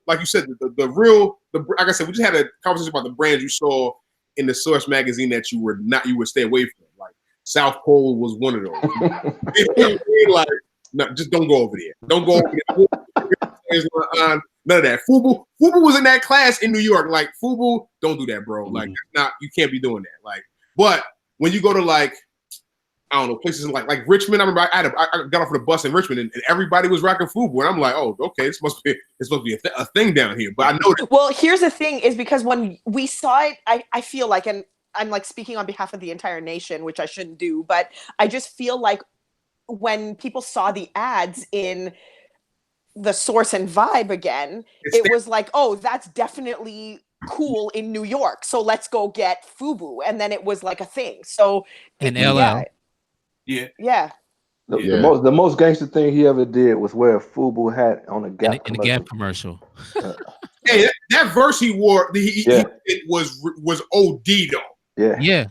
like you said, the real like I said, we just had a conversation about the brands you saw in the Source magazine that you would stay away from. Like South Pole was one of those. Like, no, just don't go over there. Don't go over there. None of that. Fubu was in that class in New York. Like Fubu, don't do that, bro. Like you can't be doing that. Like, but when you go to like, I don't know, places like Richmond, I remember I got off of the bus in Richmond and everybody was rocking Fubu, and I'm like, oh, okay, this must be a thing down here. But I know that. Well, here's the thing: is because when we saw it, I feel like, and I'm like speaking on behalf of the entire nation, which I shouldn't do, but I just feel like when people saw the ads in the Source and Vibe again, it was like, oh, that's definitely cool in New York, so let's go get Fubu, and then it was like a thing. So And yeah, LL. yeah. The most gangster thing he ever did was wear a Fubu hat on a Gap In the Gap commercial. Hey, that verse he wore, it was OD though. Yeah.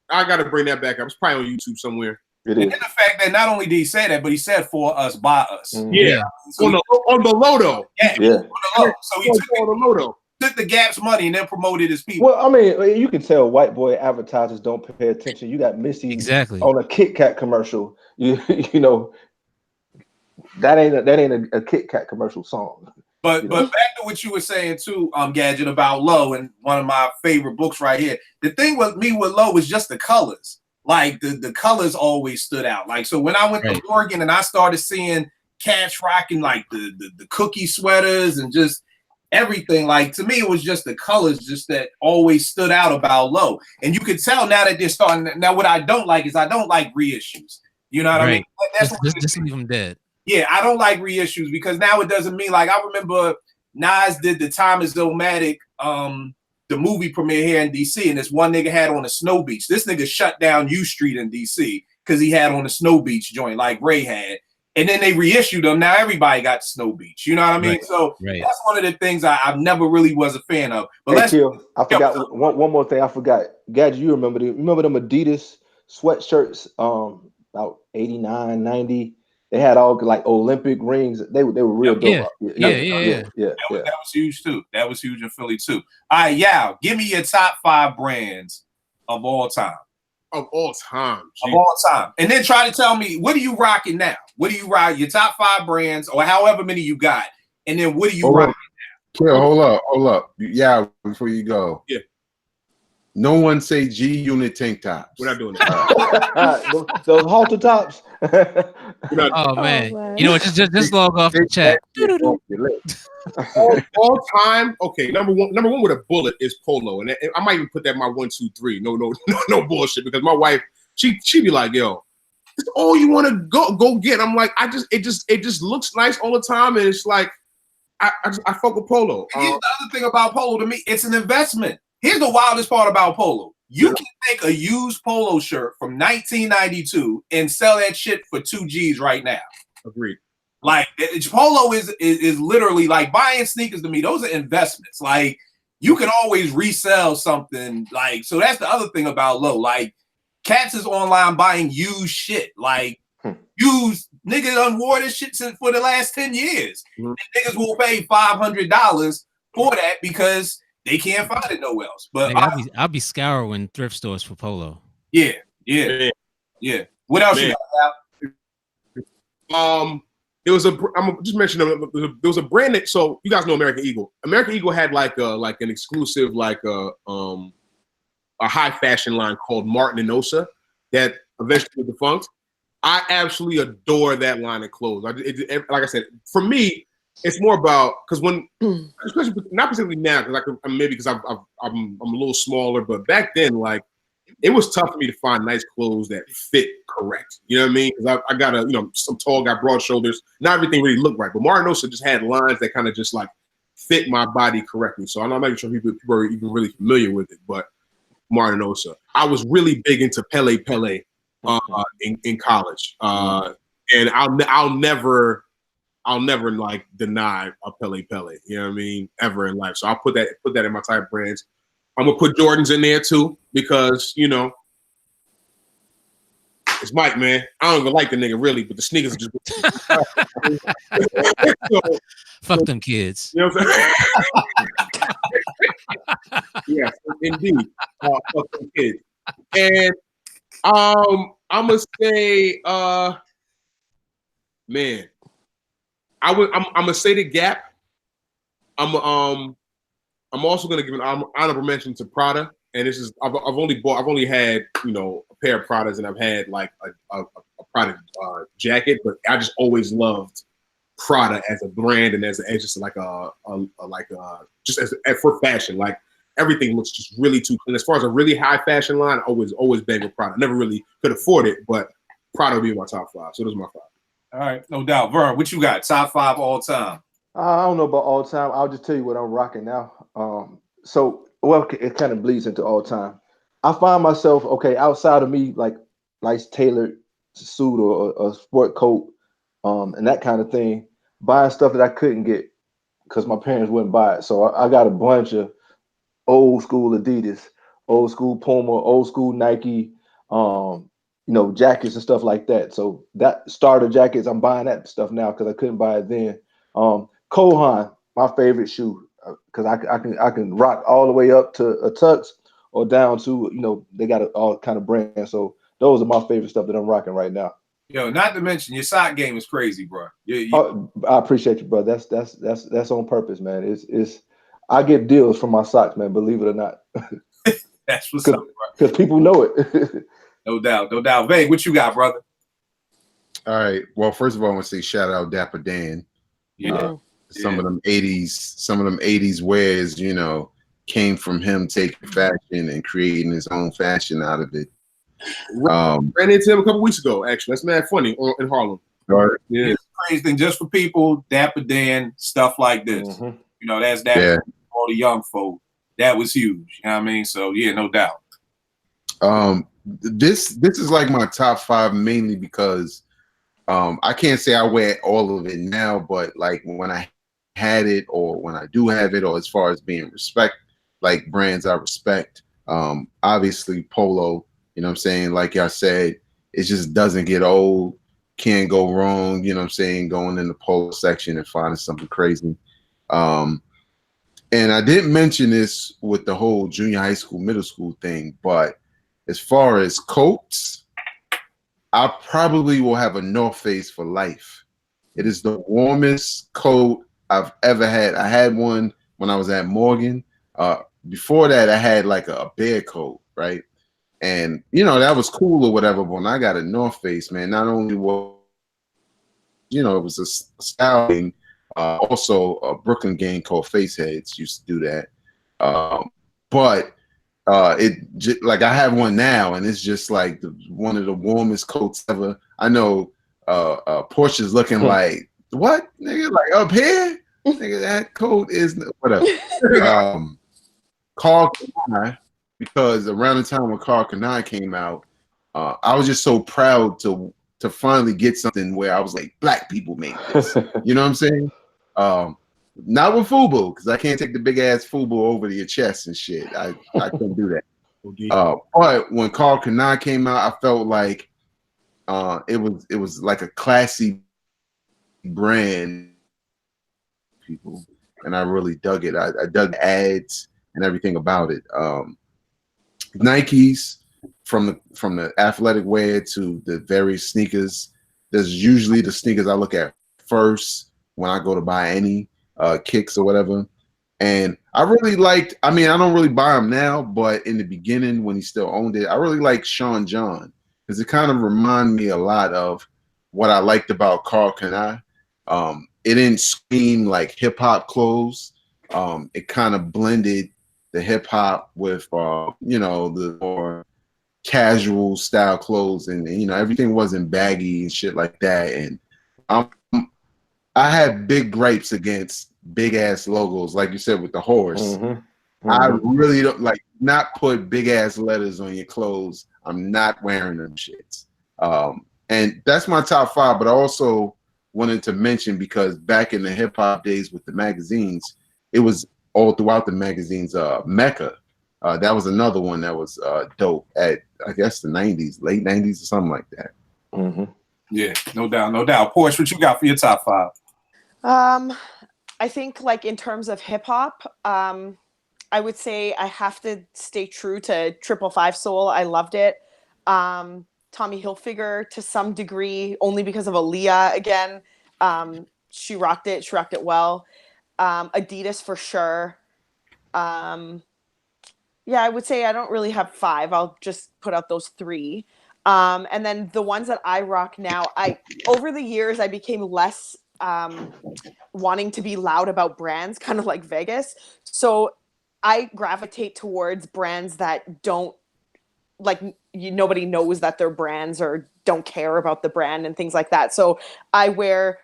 I gotta bring that back up. It's probably on YouTube somewhere. It and is. the fact that not only did he say that, but he said for us, by us. Mhm. Yeah, So on the Lodo. yeah. Yeah. On the low. So he On the Lodo. took the Gap's money and then promoted his people. Well, I mean, you can tell white boy advertisers don't pay attention. You got Missy Exactly. on a Kit Kat commercial. You know that ain't a Kit Kat commercial song. But back to what you were saying too, Gadget, about Low, and one of my favorite books right here. The thing with me with Low was just the colors. Like the colors always stood out. Like so when I went to Oregon and I started seeing cats rocking like the cookie sweaters and just everything, like to me it was just the colors just that always stood out about Low. And you could tell now that they're starting. Now what I don't like is I don't like reissues. You know what I mean? That's Just leave them dead. Yeah, I don't like reissues because now it doesn't mean like I remember Nas did the Time Is Illmatic, the movie premiere here in DC, and this one nigga had on a Snow Beach. This nigga shut down U Street in DC because he had on a Snow Beach joint like Ray had, and then they reissued them. Now everybody got Snow Beach. You know what I mean? Right. So that's one of the things I never really was a fan of. But Hey, let's Kill, I forgot one more thing. I forgot. Gadget, you remember them Adidas sweatshirts? About 89, 90. They had all like Olympic rings. They were real dope. Yeah. That was huge too. That was huge in Philly too. All right, Yao, give me your top 5 brands of all time. Of all time. Of all time. And then try to tell me, what are you rocking now? What do you rock? Your top 5 brands or however many you got. And then what are you rocking now? Kill, hold up. Yeah, before you go. Yeah. No one say G Unit tank tops. We're not doing that. Those halter tops. Oh man. You know what? Just log off the chat. all time. Okay, number one with a bullet is Polo, and I might even put that in my 1, 2, 3. No bullshit, because my wife she be like, yo, it's all you want to go get. I'm like, it just looks nice all the time, and it's like I fuck with Polo. Here's the other thing about Polo to me, it's an investment. Here's the wildest part about Polo. You can make a used polo shirt from 1992 and sell that shit for 2 G's right now. Agreed. Like polo is literally like buying sneakers to me. Those are investments. Like you can always resell something. Like so that's the other thing about Low. Like cats is online buying used shit. Like used niggas done wore this shit for the last 10 years. And niggas will pay $500 for that because they can't find it nowhere else. But I'll be scouring thrift stores for polo. Yeah. What else Man. you got? There was I'm just mentioning there was a brand that, so you guys know American Eagle. American Eagle had like an exclusive a high fashion line called Martin and Osa that eventually defunct. I absolutely adore that line of clothes. Like I said, for me, it's more about because when, especially not particularly now, because maybe because I'm a little smaller, but back then, like it was tough for me to find nice clothes that fit correct. You know what I mean? Because I got some tall guy, broad shoulders. Not everything really looked right, but Martin Osa just had lines that kind of just like fit my body correctly. So I'm not even sure people are even really familiar with it, but Martin Osa. I was really big into Pele in college, and I'll never like deny a Pele. You know what I mean? Ever in life. So I'll put that in my type brands. I'm gonna put Jordans in there too because it's Mike, man. I don't even like the nigga really, but the sneakers are just Fuck them kids. You know what I'm saying? Yes, indeed. Fuck them kids. And I'm gonna say, man, I'm gonna say the Gap. I'm also gonna give an honorable mention to Prada, and this is I've only had a pair of Pradas, and I've had like a Prada jacket, but I just always loved Prada as a brand and as just like for fashion, like everything looks just really too clean. As far as a really high fashion line, I always bang with Prada. Never really could afford it, but Prada would be my top 5. So those are my 5. All right, no doubt. Vern, what you got? Top 5 all time. I don't know about all time. I'll just tell you what I'm rocking now. It kind of bleeds into all time. I find myself, outside of me, like nice tailored suit or a sport coat, and that kind of thing, buying stuff that I couldn't get because my parents wouldn't buy it. So I got a bunch of old school Adidas, old school Puma, old school Nike, jackets and stuff like that. So that starter jackets, I'm buying that stuff now because I couldn't buy it then. Kohan, my favorite shoe, because I can rock all the way up to a Tux or down to they got all kind of brands. So those are my favorite stuff that I'm rocking right now. Yo, not to mention your sock game is crazy, bro. I appreciate you, bro. That's on purpose, man. It's I get deals from my socks, man. Believe it or not. That's what's up, bro. Because people know it. No doubt. Vay, what you got, brother? All right. Well, first of all, I want to say shout out Dapper Dan. Some of them 80s wears, came from him taking fashion and creating his own fashion out of it. Ran into him a couple weeks ago, actually. That's mad funny in Harlem. Right. Yeah. It's crazy thing just for people, Dapper Dan, stuff like this. Mm-hmm. That's that for all the young folk. That was huge. You know what I mean? So yeah, no doubt. This is like my top 5 mainly because I can't say I wear all of it now, but like when I had it or when I do have it, or as far as being like brands I respect, obviously Polo, you know what I'm saying? Like y'all said, it just doesn't get old. Can't go wrong, you know what I'm saying? Going in the Polo section and finding something crazy. And I didn't mention this with the whole junior high school, middle school thing, but as far as coats, I probably will have a North Face for life. It is the warmest coat I've ever had. I had one when I was at Morgan. Before that, I had like a bear coat, right? And, that was cool or whatever. But when I got a North Face, man, not only was, it was a style thing, also a Brooklyn gang called Faceheads used to do that. But like I have one now, and it's just like one of the warmest coats ever. I know Portia's looking like, what, nigga? Like up here? Nigga, that coat is whatever. Carl Kai, because around the time when Karl Kani came out, I was just so proud to finally get something where I was like, black people made this. You know what I'm saying? Not with FUBU, because I can't take the big ass FUBU over to your chest and shit. I couldn't do that. But when Karl Kani came out, I felt like it was like a classy brand, people, and I really dug it. I dug the ads and everything about it. Nikes, from the athletic wear to the various sneakers. There's usually the sneakers I look at first when I go to buy any kicks or whatever. And I really liked, I mean, I don't really buy them now, but in the beginning when he still owned it, I really liked Sean John because it kind of reminded me a lot of what I liked about Karl Kani. It didn't scream like hip hop clothes. It kind of blended the hip hop with, the more casual style clothes, and everything wasn't baggy and shit like that. And I had big gripes against big ass logos, like you said with the horse. I really don't like not put big ass letters on your clothes. I'm not wearing them shits. And that's my top 5. But I also wanted to mention, because back in the hip hop days with the magazines, it was all throughout the magazines. Mecca, that was another one that was dope at, I guess, the 90s, late 90s or something like that. Yeah, no doubt, no doubt. Porsche, what you got for your top 5? I think, like, in terms of hip hop, I would say I have to stay true to 555 Soul. I loved it. Tommy Hilfiger to some degree, only because of Aaliyah again. She rocked it. She rocked it well. Adidas for sure. Yeah, I would say I don't really have 5. I'll just put out those 3. And then the ones that I rock now, over the years, I became less wanting to be loud about brands, kind of like Vegas. So I gravitate towards brands that don't, like, nobody knows that they're brands or don't care about the brand and things like that. So I wear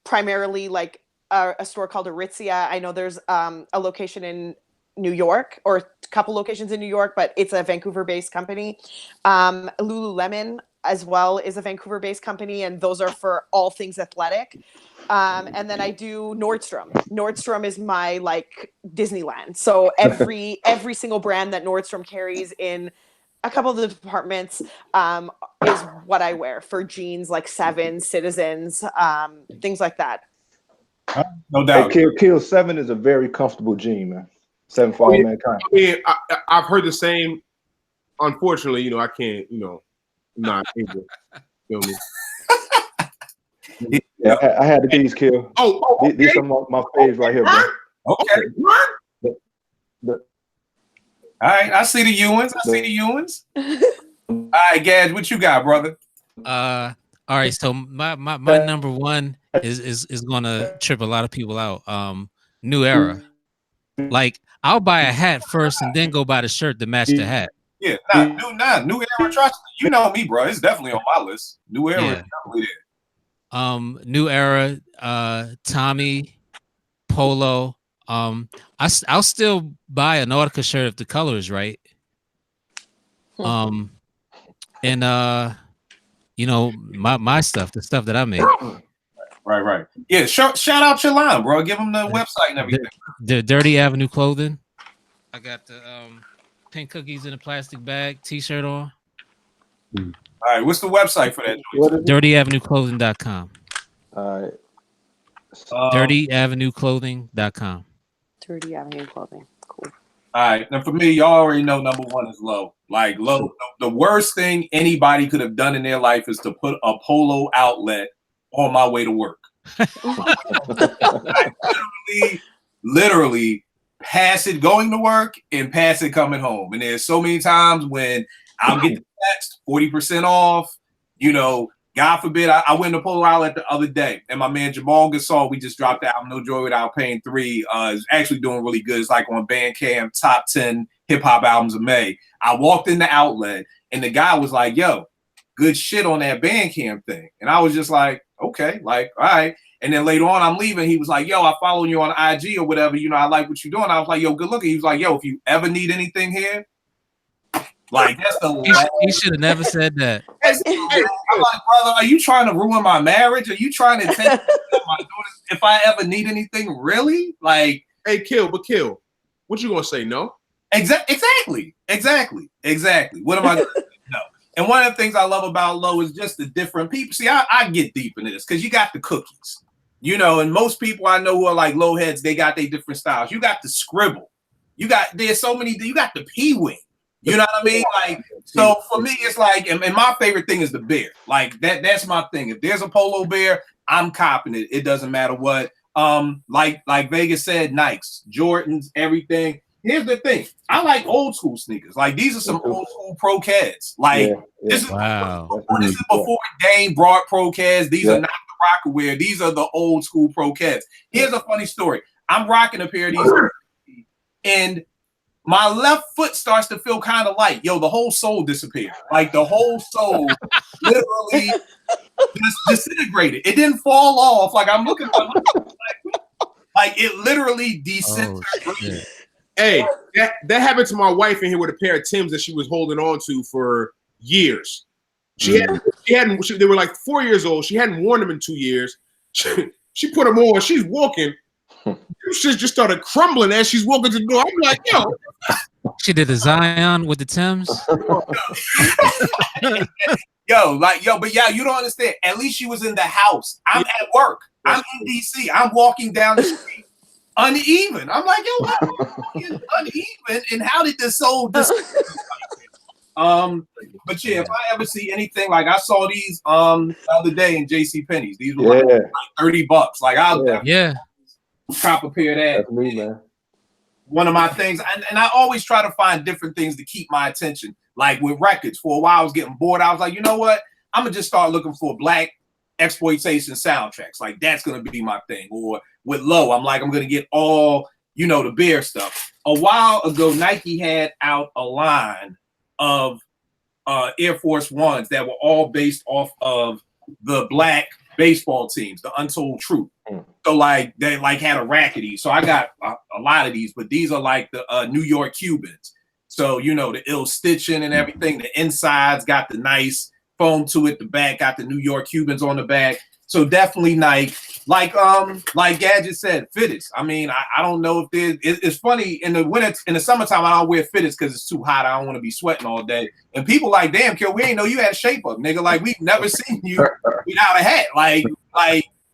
primarily like a store called Aritzia. I know there's a location in New York, or a couple locations in New York, but it's a Vancouver-based company. Lululemon as well is a Vancouver-based company, and those are for all things athletic. And then I do Nordstrom. Nordstrom is my, like, Disneyland. So every single brand that Nordstrom carries in a couple of the departments is what I wear for jeans, like Seven, Citizens, things like that. No doubt. Hey, Kill 7 is a very comfortable jean, man. 7 for all mankind. I mean, I've heard the same. Unfortunately, I can't, not able. Feel me? Yeah, I had the these, Kill. Okay. These are my faves right here, bro. Okay. All right, I see the Ewans. All right, Gaz, what you got, brother? All right, so my number 1 is gonna trip a lot of people out. New Era. Like, I'll buy a hat first and then go buy the shirt to match the hat. Yeah, New Era. Trust me, you know me, bro. It's definitely on my list. New Era is definitely there. New Era, Tommy, Polo. I'll still buy a Nautica shirt if the color is right. And my stuff, the stuff that I make. Right. Yeah, shout out your line, bro. Give them the website and everything. The Dirty Avenue Clothing. I got the pink cookies in a plastic bag t-shirt on. All right, what's the website for that? DirtyAvenueClothing.com. All right. DirtyAvenueClothing.com. Dirty Avenue Clothing. Cool. All right, now for me, y'all already know number 1 is Low. Like, Low, the worst thing anybody could have done in their life is to put a Polo outlet on my way to work. I literally pass it going to work and pass it coming home. And there's so many times when I'll get the text 40% off. God forbid, I went to Polo Outlet the other day, and my man Jamal Gasol, we just dropped the album No Joy Without Pain 3, is actually doing really good. It's like on Bandcamp top 10 hip hop albums of May. I walked in the outlet, and the guy was like, "Yo, good shit on that Bandcamp thing," and I was just like, "Okay, like, all right." And then later on, I'm leaving. He was like, "Yo, I follow you on IG or whatever. I like what you're doing." I was like, "Yo, good looking." He was like, "Yo, if you ever need anything here, Like that's the last. He should have never said that. I'm like, brother, are you trying to ruin my marriage? Are you trying to take my daughters if I ever need anything? Really? Like, Hey, Kill. What you gonna say? No. Exactly. What am I gonna say? No. And one of the things I love about Low is just the different people. See, I get deep into this because you got the cookies, you know, and most people I know who are like low heads, they got their different styles. You got the scribble. There's so many, you got the P-wing. You know what I mean? Like, so for me, it's like, and my favorite thing is the bear. Like that's my thing. If there's a polo bear, I'm copping it. It doesn't matter what. Like Vegas said, Nikes, Jordans, everything. Here's the thing. I like old school sneakers. Like these are some old school Pro Cats. Like this is this is before Dame brought Pro Cats. These are not the Rockaware. These are the old school Pro Cats. Here's a funny story. I'm rocking a pair of these, and my left foot starts to feel kind of light. Yo, the whole sole disappeared. Like the whole sole literally disintegrated. It didn't fall off. Like I'm looking like it literally disintegrated. Hey, that happened to my wife in here with a pair of Timbs that she was holding on to for years. They were like 4 years old. She hadn't worn them in 2 years. She put them on. She's walking. She just started crumbling as she's walking to the door. I'm like, yo. She did a Zion with the Timbs. But you don't understand. At least she was in the house. I'm at work. I'm in DC. I'm walking down the street uneven. I'm like, yo, why uneven? And how did this soul but yeah, if I ever see anything like I saw these the other day in JCPenney's. These were like $30. Like I'll cop a pair of that. That's me, man. One of my things, and I always try to find different things to keep my attention. Like with records, for a while I was getting bored. I was like, you know what? I'm gonna just start looking for black exploitation soundtracks. Like that's gonna be my thing. Or with Low, I'm gonna get all, you know, the bear stuff. A while ago, Nike had out a line of Air Force Ones that were all based off of the black baseball teams, the Untold Truth. So like they like had a rack of these. So I got a lot of these, but these are like the New York Cubans. So you know the ill stitching and everything. The insides got the nice foam to it. The back got the New York Cubans on the back. So definitely Nike. Like Gadget said, fitteds. I mean, I don't know if there's. It's funny in the winter, in the summertime, I don't wear fitteds because it's too hot. I don't want to be sweating all day. And people like, damn, Kill, we ain't know you had a shape up, nigga. Like we've never seen you without a hat. Like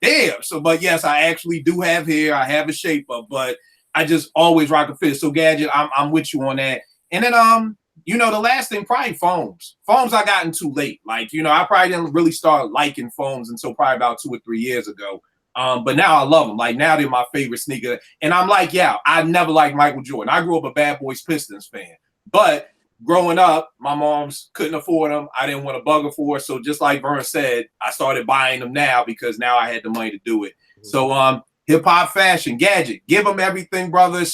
damn. So, but yes, I actually do have hair. I have a shape up, but I just always rock a fit. So Gadget, I'm with you on that. And then you know, the last thing, probably foams. Foams I got into late. Like, you know, I probably didn't really start liking foams until probably about 2 or 3 years ago. But now I love them. Like now they're my favorite sneaker. And I'm like, yeah, I never liked Michael Jordan. I grew up a Bad Boys Pistons fan. But growing up, my moms couldn't afford them. I didn't want to bug her for it. So just like Vern said, I started buying them now because now I had the money to do it. So hip hop fashion, Gadget, give them everything, brother.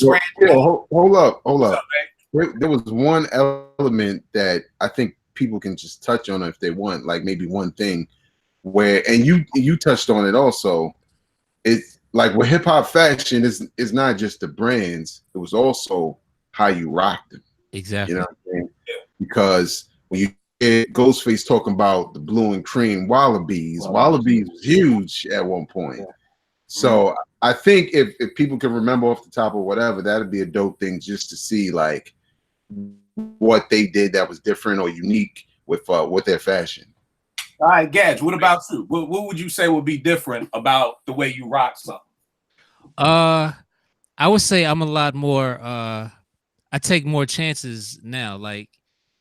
Hold up. There was one element that I think people can just touch on if they want, like maybe one thing where, and you touched on it also. It's like with hip hop fashion is not just the brands; it was also how you rock them. Exactly. You know what I'm saying? Yeah. Because when you hear Ghostface talking about the blue and cream Wallabies was huge at one point. Yeah. So I think if people can remember off the top or whatever, that'd be a dope thing just to see like what they did that was different or unique with their fashion. All right, Gadge, what about you? What would you say would be different about the way you rock something? I would say I'm a lot more I take more chances now. Like,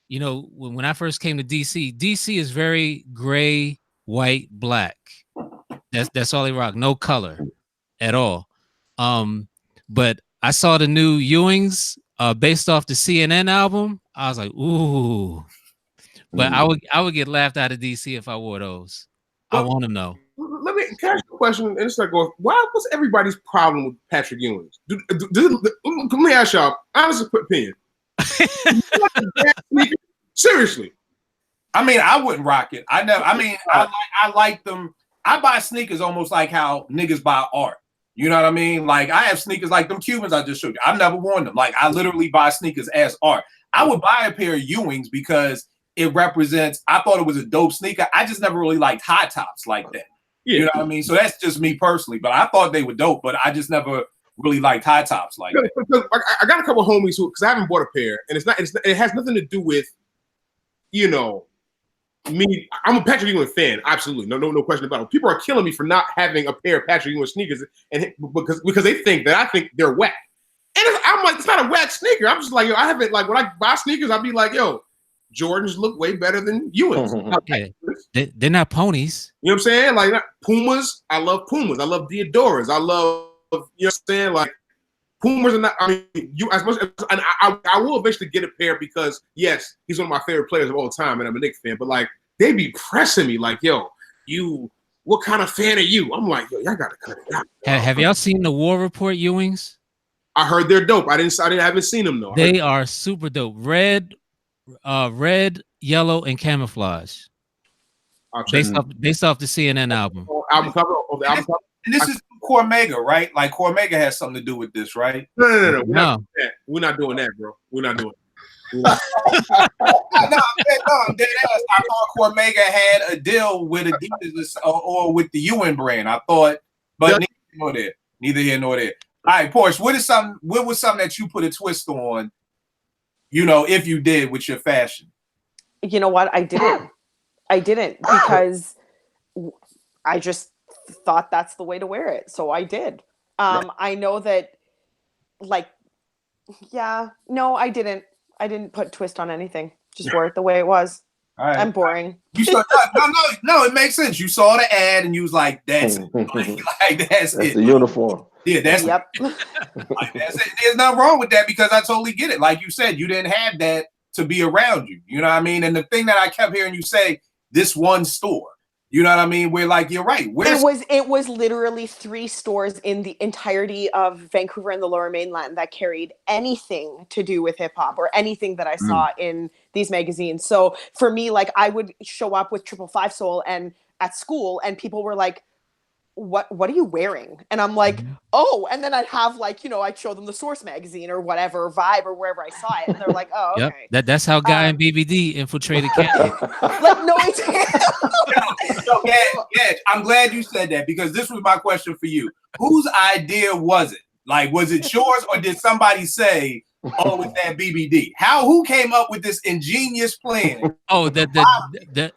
you know, when I first came to DC is very gray, white, black. That's all they rock. No color at all. But I saw the new Ewings based off the CNN album. I was like, ooh. But I would get laughed out of DC if I wore those. I want to know. Let me ask you a question, and it's like, what's everybody's problem with Patrick Ewing? Let me ask y'all, honest opinion. Seriously. I mean, I wouldn't rock it. I like them. I buy sneakers almost like how niggas buy art. You know what I mean? Like I have sneakers like them Cubans I just showed you. I've never worn them. Like I literally buy sneakers as art. I would buy a pair of Ewings because it represents. I thought it was a dope sneaker. I just never really liked high tops like that. Yeah. You know what I mean? So that's just me personally. But I thought they were dope. But I just never really liked high tops like that. Because I got a couple of homies who, because I haven't bought a pair, and it has nothing to do with, you know, me. I'm a Patrick Ewing fan, absolutely, no question about it. People are killing me for not having a pair of Patrick Ewing sneakers, and because they think that I think they're whack, and I'm like, it's not a whack sneaker. I'm just like, yo, I haven't, like, when I buy sneakers, I'll be like, yo, Jordans look way better than Ewings. Yeah, they're not ponies. You know what I'm saying? Like Pumas, I love Pumas. I love Diodoras. I love, you know what I'm saying? Like Pumas are not. I mean, you as much as and I will eventually get a pair because yes, he's one of my favorite players of all time, and I'm a Knicks fan. But like they be pressing me like, yo, what kind of fan are you? I'm like, yo, y'all gotta cut it out. Have y'all seen the War Report Ewings? I heard they're dope. I haven't seen them though. They are super dope. Red, yellow, and camouflage. Based off the CNN album. Album cover. Oh, the album cover. And this is Cormega, right? Like Cormega has something to do with this, right? No. We're not doing that, bro. We're not doing it. No, I'm dead ass. I thought Cormega had a deal with Adidas or with the Ewing brand. I thought, but neither here nor there. All right, Porsche. What was something that you put a twist on? You know, if you did with your fashion. You know what? I didn't because I just thought that's the way to wear it. So I did. I know that, like, yeah, no, I didn't put twist on anything. Just wore it the way it was. All right. I'm boring. You saw no, it makes sense. You saw the ad and you was like, that's it. Like, that's it. The uniform. Yeah, that's Yep. like, that's it. There's nothing wrong with that because I totally get it. Like you said, you didn't have that to be around you. You know what I mean? And the thing that I kept hearing you say, this one store. You know what I mean? We're like, you're right. It was literally 3 stores in the entirety of Vancouver and the Lower Mainland that carried anything to do with hip hop or anything that I saw in these magazines. So for me, like I would show up with 555 Soul and at school and people were like, what are you wearing? And I'm like, oh, and then I'd have like, you know, I'd show them the Source magazine or whatever, Vibe or wherever I saw it. And they're like, oh, okay. Yep. That's how Guy and BBD infiltrated Canada. Like, no, it's So, yeah, I'm glad you said that because this was my question for you. Whose idea was it? Like, was it yours or did somebody say, oh, it's that BBD? Who came up with this ingenious plan? Oh, that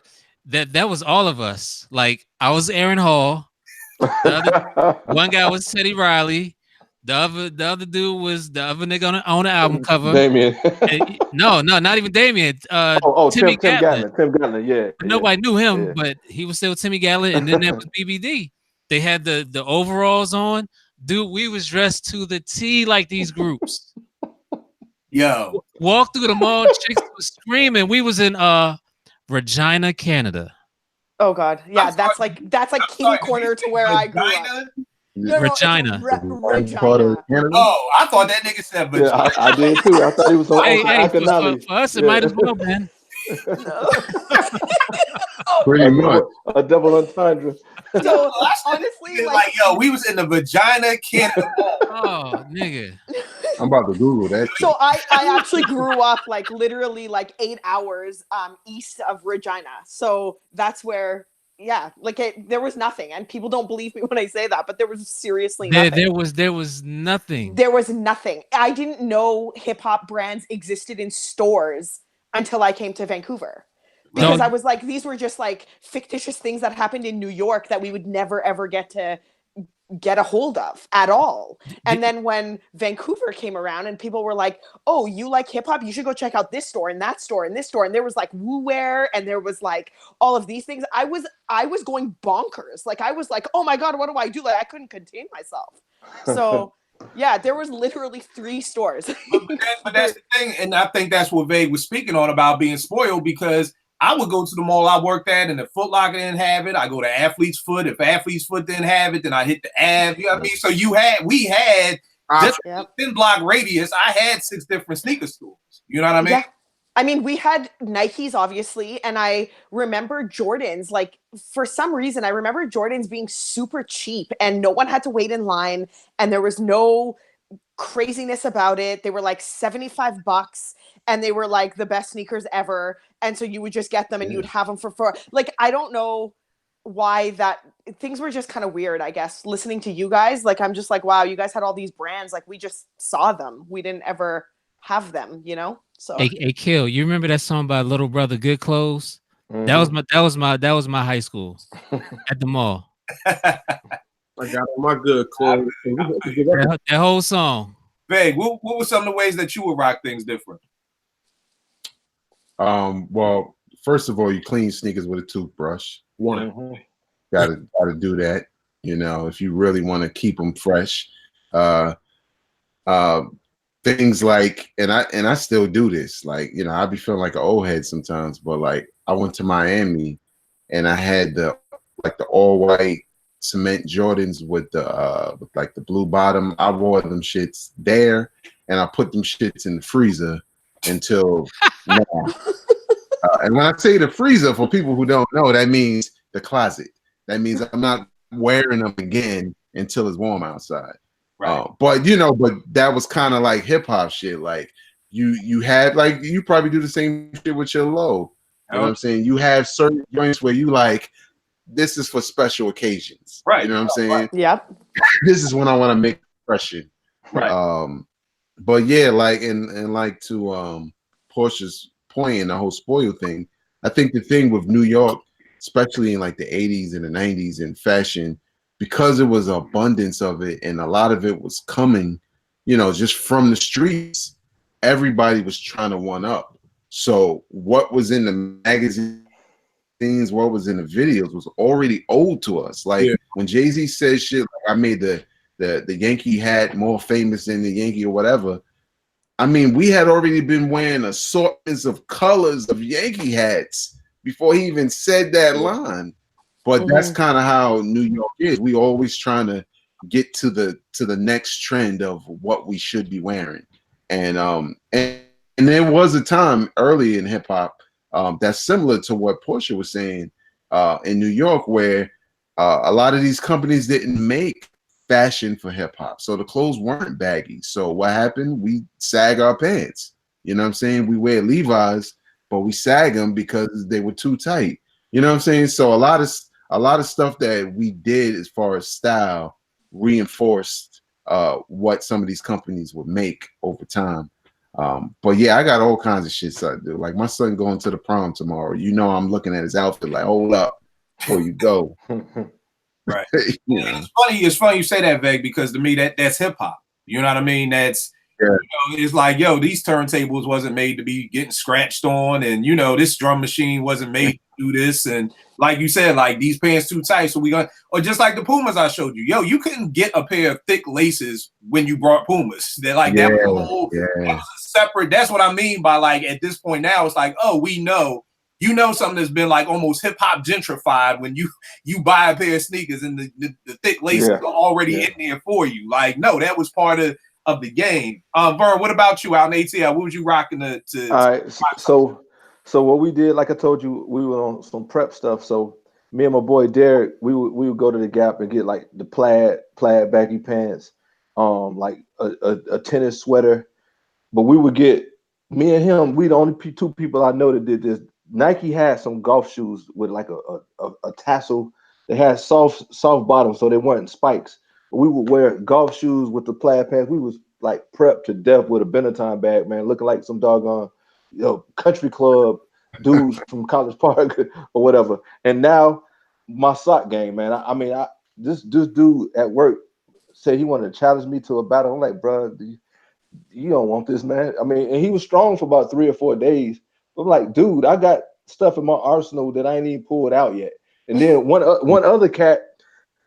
was all of us. Like, I was Aaron Hall. One guy was Teddy Riley. The other dude was the other nigga on the album cover. Damien. No, not even Damien. Tim Gatlin. Tim Gatlin, yeah. Nobody knew him, but he was still Timmy Gatlin. And then there was BBD. They had the overalls on. Dude, we was dressed to the T like these groups. Yo. Walked through the mall, chicks was screaming. We was in Regina, Canada. Oh God, yeah, that's like kitty corner to where I grew up. Regina. Regina. Oh, I thought that nigga said Regina. Yeah, I did too. I thought he was on for us, it might as well, man. Pretty much. A double entendre. So honestly, like, yo, we was in the Vagina Canada. Oh, nigga. I'm about to Google that. So I actually grew up like literally like 8 hours east of Regina. So that's where, yeah, like there was nothing, and people don't believe me when I say that, but there was seriously nothing. There was nothing. There was nothing. I didn't know hip hop brands existed in stores until I came to Vancouver. Because I was like, these were just like fictitious things that happened in New York that we would never ever get a hold of at all. And then when Vancouver came around and people were like, oh, you like hip hop? You should go check out this store and that store and this store. And there was like Woo Wear and there was like all of these things. I was going bonkers. Like I was like, oh my God, what do I do? Like I couldn't contain myself. So yeah, there was literally 3 stores. but that's the thing. And I think that's what Vague was speaking on about being spoiled, because I would go to the mall I worked at and the Foot Locker didn't have it. I go to Athlete's Foot. If Athlete's Foot didn't have it, then I hit the Ave. You know what I mean? So we had just a 10-block radius. I had 6 different sneaker stores. You know what I mean? Yeah. I mean, we had Nikes, obviously, and I remember Jordans. Like, for some reason, I remember Jordans being super cheap and no one had to wait in line and there was no craziness about it. They were like $75 and they were like the best sneakers ever. And so you would just get them and you would have them for like, I don't know why that things were just kind of weird, I guess. Listening to you guys, like, I'm just like, wow, you guys had all these brands. Like, we just saw them. We didn't ever have them, you know? So Hey, Kill, you remember that song by Little Brother, Good Clothes? Mhm. That was my high school at the mall. I got all my good clothes. That whole song. Big, what were some of the ways that you would rock things different? Well, first of all, you clean sneakers with a toothbrush. One. Mhm. Gotta do that. You know, if you really want to keep them fresh. Things like, and I still do this. Like, you know, I be feeling like an old head sometimes, but like I went to Miami and I had the all white cement Jordans with the blue bottom. I wore them shits there and I put them shits in the freezer until now. And when I say the freezer, for people who don't know, that means the closet. That means I'm not wearing them again until it's warm outside. Right. But you know, but that was kind of like hip hop shit. Like you had, like, you probably do the same shit with your low. You know what I'm saying? You have certain joints where you like, this is for special occasions. Right. You know what I'm saying? yep. This is when I want to make impression. Right. But yeah, like, and like to Portia's point and the whole spoil thing, I think the thing with New York, especially in like the 80s and the 90s in fashion, because it was abundance of it and a lot of it was coming, you know, just from the streets, everybody was trying to one up. So what was in the magazines, what was in the videos was already old to us. Like when Jay-Z says shit like, I made the Yankee hat more famous than the Yankee or whatever, I mean, we had already been wearing assortments of colors of Yankee hats before he even said that line. But that's kind of how New York is. We always trying to get to the next trend of what we should be wearing. And there was a time early in hip hop that's similar to what Portia was saying in New York, where a lot of these companies didn't make fashion for hip hop, so the clothes weren't baggy. So what happened? We sag our pants. You know what I'm saying? We wear Levi's, but we sag them because they were too tight. You know what I'm saying? So a lot of stuff that we did as far as style reinforced what some of these companies would make over time. But yeah, I got all kinds of shit I do. Like my son going to the prom tomorrow. You know, I'm looking at his outfit like, hold up before you go. Right. Yeah. It's funny you say that, Veg, because to me that's hip hop. You know what I mean? That's you know, it's like, yo, these turntables wasn't made to be getting scratched on, and you know, this drum machine wasn't made to do this, and like you said, like these pants too tight, so we got, or just like the Pumas I showed you, yo, you couldn't get a pair of thick laces when you brought Pumas. They're like that was a whole that was a separate. That's what I mean by like at this point now, it's like, oh, we know. You know, something that's been like almost hip hop gentrified when you buy a pair of sneakers and the thick laces are already in there for you. Like, no, that was part of the game. Vern, what about you out in ATL? What was you rocking to all right, so what we did, like I told you, we were on some prep stuff. So me and my boy Derek, we would go to the Gap and get like the plaid baggy pants, like a tennis sweater. But we would get, me and him, we the only two people I know that did this. Nike had some golf shoes with like a tassel. They had soft bottoms, so they weren't spikes. We would wear golf shoes with the plaid pants. We was like prepped to death with a Benetton bag, man, looking like some doggone, country club dudes from College Park or whatever. And now my sock game, man. I mean, this dude at work said he wanted to challenge me to a battle. I'm like, bro, you don't want this, man. I mean, and he was strong for about 3 or 4 days. I'm like, dude, I got stuff in my arsenal that I ain't even pulled out yet. And then one other cat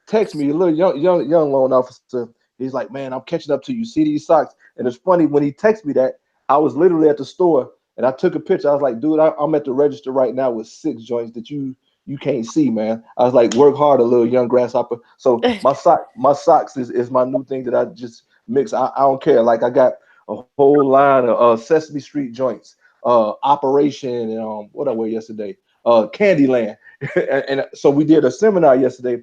texted me, a little young loan officer. He's like, man, I'm catching up to you. See these socks? And it's funny, when he texted me that, I was literally at the store and I took a picture. I was like, dude, I'm at the register right now with 6 joints that you can't see, man. I was like, work hard, a little young grasshopper. So my socks is my new thing that I just mix. I don't care. Like I got a whole line of Sesame Street joints. Operation and what I wear yesterday, Candyland, and so we did a seminar yesterday,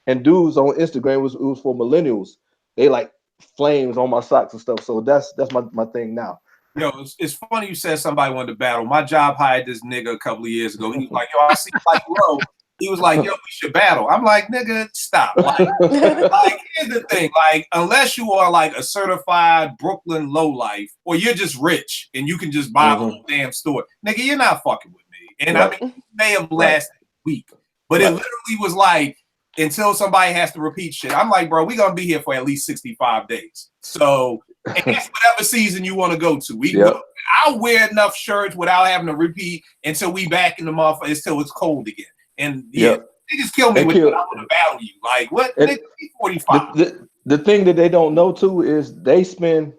and dudes on Instagram it was for millennials. They like flames on my socks and stuff. So that's my thing now. Yo, it's funny you said somebody wanted to battle. My job hired this nigga a couple of years ago. He was like, yo, I see like low. He was like, yo, we should battle. I'm like, nigga, stop. Like, here's the thing. Like, unless you are like a certified Brooklyn lowlife, or you're just rich and you can just buy a whole damn store, nigga, you're not fucking with me. And I mean, it may have lasted a week, but it literally was like until somebody has to repeat shit. I'm like, bro, we're gonna be here for at least 65 days. So it's whatever season you want to go to. We can go. I'll wear enough shirts without having to repeat until we back in the motherfucker until it's cold again. And niggas kill me with I want to battle you. Like what? Nigga, 45. The thing that they don't know too is they spend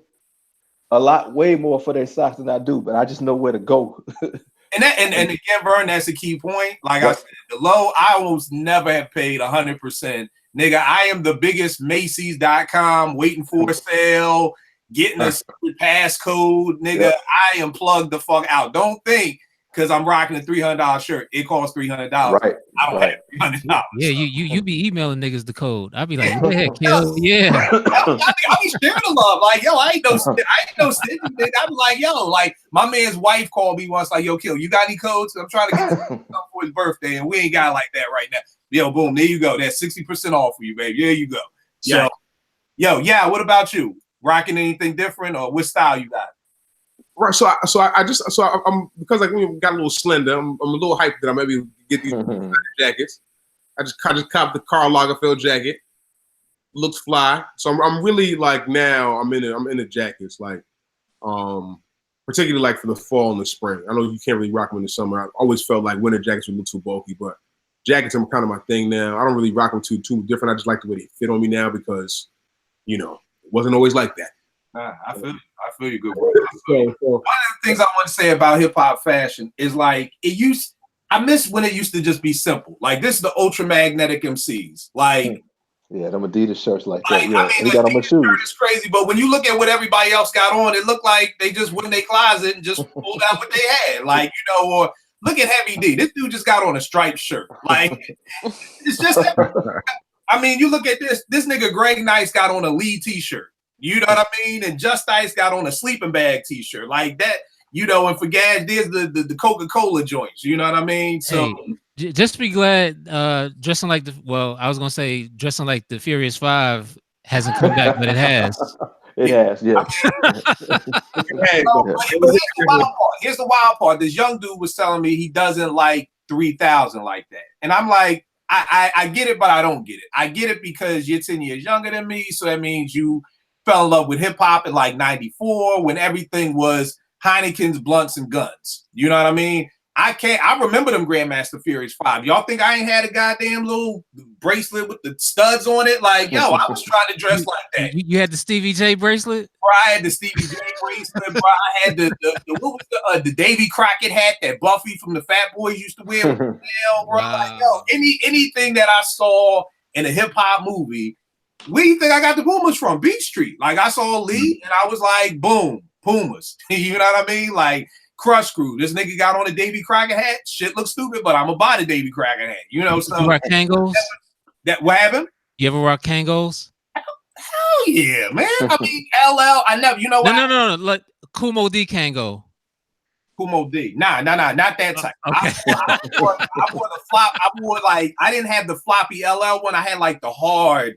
a lot way more for their socks than I do, but I just know where to go. And again, Vern, that's a key point. Like I said, the low, I almost never have paid 100%. Nigga, I am the biggest Macy's.com waiting for a sale, getting a secret passcode. Nigga, I am plugged the fuck out. Don't think because I'm rocking a $300 shirt, it costs $300. Right. I don't have $300. Yeah, you be emailing niggas the code. I'll be like, go ahead, kill. Yeah. I be sharing the love. Like, yo, I ain't no snitch. I'm like, yo, like my man's wife called me once, like, yo, Kill, you got any codes? I'm trying to get something for his birthday, and we ain't got like that right now. Yo, boom, there you go. That's 60% off for you, baby. There you go. So, what about you? Rocking anything different, or what style you got? Right, I'm because like we got a little slender. I'm a little hyped that I maybe get these jackets. I just copped the Karl Lagerfeld jacket. Looks fly. So I'm really like now I'm into jackets like particularly like for the fall and the spring. I know you can't really rock them in the summer. I always felt like winter jackets would look too bulky, but jackets are kind of my thing now. I don't really rock them too different. I just like the way they fit on me now because it wasn't always like that. I feel you good. One of the things I want to say about hip hop fashion is like I miss when it used to just be simple. Like this is the ultra magnetic MCs. Like them Adidas shirts like that. Yeah, I mean, they got on my shoes. It's crazy, but when you look at what everybody else got on, it looked like they just went in their closet and just pulled out what they had. Like or look at Heavy D. This dude just got on a striped shirt. Like it's just. I mean, you look at this. This nigga Greg Nice got on a Lee t-shirt. You know what I mean? And Just Ice got on a sleeping bag t-shirt like that, and for gas, there's the Coca-Cola joints. You know what I mean? So just be glad dressing like dressing like the Furious 5 hasn't come back, but it has. It has, yeah. Here's the wild part. This young dude was telling me he doesn't like 3000 like that. And I'm like, I get it, but I don't get it. I get it because you're 10 years younger than me, so that means you fell in love with hip hop in like 94 when everything was Heineken's, blunts, and guns. You know what I mean? I remember them Grandmaster Furious 5. Y'all think I ain't had a goddamn little bracelet with the studs on it? Like, yo, I was trying to dress like that. You had the Stevie J bracelet? Bro, I had the Stevie J bracelet, bro. I had the Davy Crockett hat that Buffy from the Fat Boys used to wear. Bro. Wow. Like, yo, anything that I saw in a hip hop movie, where do you think I got the Pumas from? Beach Street. Like I saw Lee and I was like, boom, Pumas. You know what I mean? Like Crush Crew. This nigga got on a Davy Crockett hat. Shit looks stupid, but I'm gonna buy the Davy Crockett hat. So you rock Kangos? That what happened? You ever rock Kangos? Hell yeah, man. I mean LL. I never. No. Like Kumo D Kango. Kumo D. Nah, not that type. Okay. I wore the flop. I didn't have the floppy LL one. I had like the hard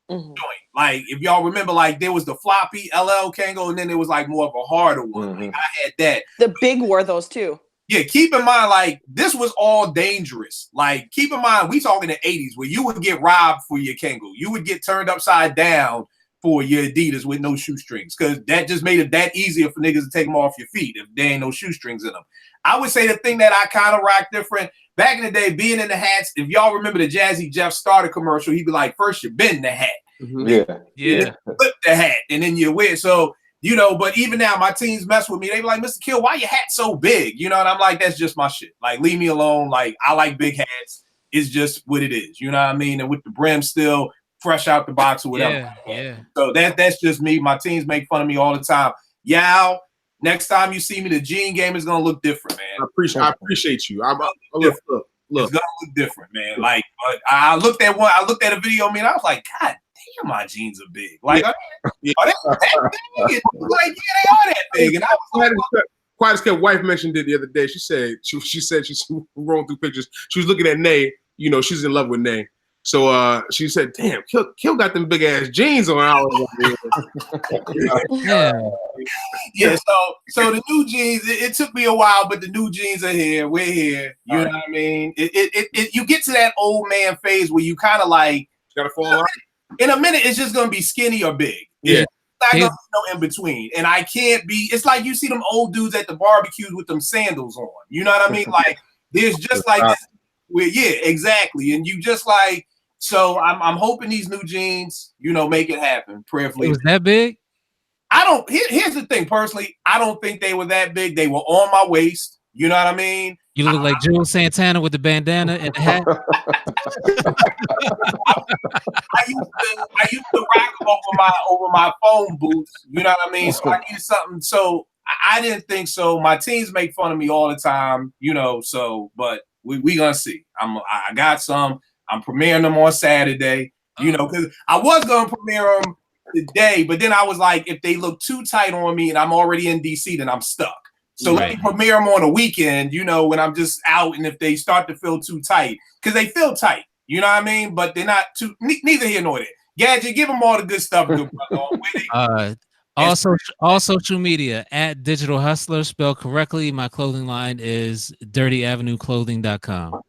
joint. Like if y'all remember, like there was the floppy LL Kango, and then there was like more of a harder one. Like, I had that. The Big wore those too. Yeah, keep in mind, like this was all dangerous. Like keep in mind, we talking the 80s where you would get robbed for your Kango. You would get turned upside down for your Adidas with no shoestrings, because that just made it that easier for niggas to take them off your feet if there ain't no shoestrings in them. I would say the thing that I kind of rock different back in the day, being in the hats. If y'all remember the Jazzy Jeff Starter commercial, he'd be like, first you bend the hat. Yeah. Flip the hat, and then you wear. So, but even now, my teens mess with me. They be like, Mr. Kill, why your hat so big? And I'm like, that's just my shit. Like, leave me alone. Like, I like big hats. It's just what it is. You know what I mean? And with the brim still fresh out the box or whatever. Yeah. So that's just me. My teens make fun of me all the time. Yao, next time you see me, the jean game is gonna look different, man. I appreciate you. Look. It's gonna look different, man. Like, but I looked at a video of me and I was like, God damn, my jeans are big. Like, are they that big? Like, yeah, they are that big. And I was like, Quiet as Kept wife mentioned it the other day. She said she's rolling through pictures. She was looking at Nay. You know, she's in love with Nay. So she said, "Damn, Kill got them big ass jeans on." I was Yeah. yeah. So the new jeans. It took me a while, but the new jeans are here. We're here. You know what I mean? You get to that old man phase where you kind of like gotta fall out. In a minute, it's just gonna be skinny or big. Yeah. Not gonna be no in between, and I can't be. It's like you see them old dudes at the barbecues with them sandals on. You know what I mean? Like there's just like this. Where exactly, and you just like. So I'm hoping these new jeans, make it happen. Prayerfully. It was that big? I don't. Here's the thing. Personally, I don't think they were that big. They were on my waist. You know what I mean? You look like Joe Santana with the bandana and the hat. I used to rock them over my phone boots. You know what I mean? So I needed something. So I didn't think so. My teams make fun of me all the time. So but we gonna see. I got some. I'm premiering them on Saturday. Because I was gonna premiere them today, but then I was like, if they look too tight on me and I'm already in DC, then I'm stuck. So let me premiere them on a weekend, when I'm just out, and if they start to feel too tight, because they feel tight, you know what I mean? But they're not too, neither here nor there. Gadget, give them all the good stuff, good brother. All social media at Digital Hustler, spelled correctly. My clothing line is dirtyavenueclothing.com.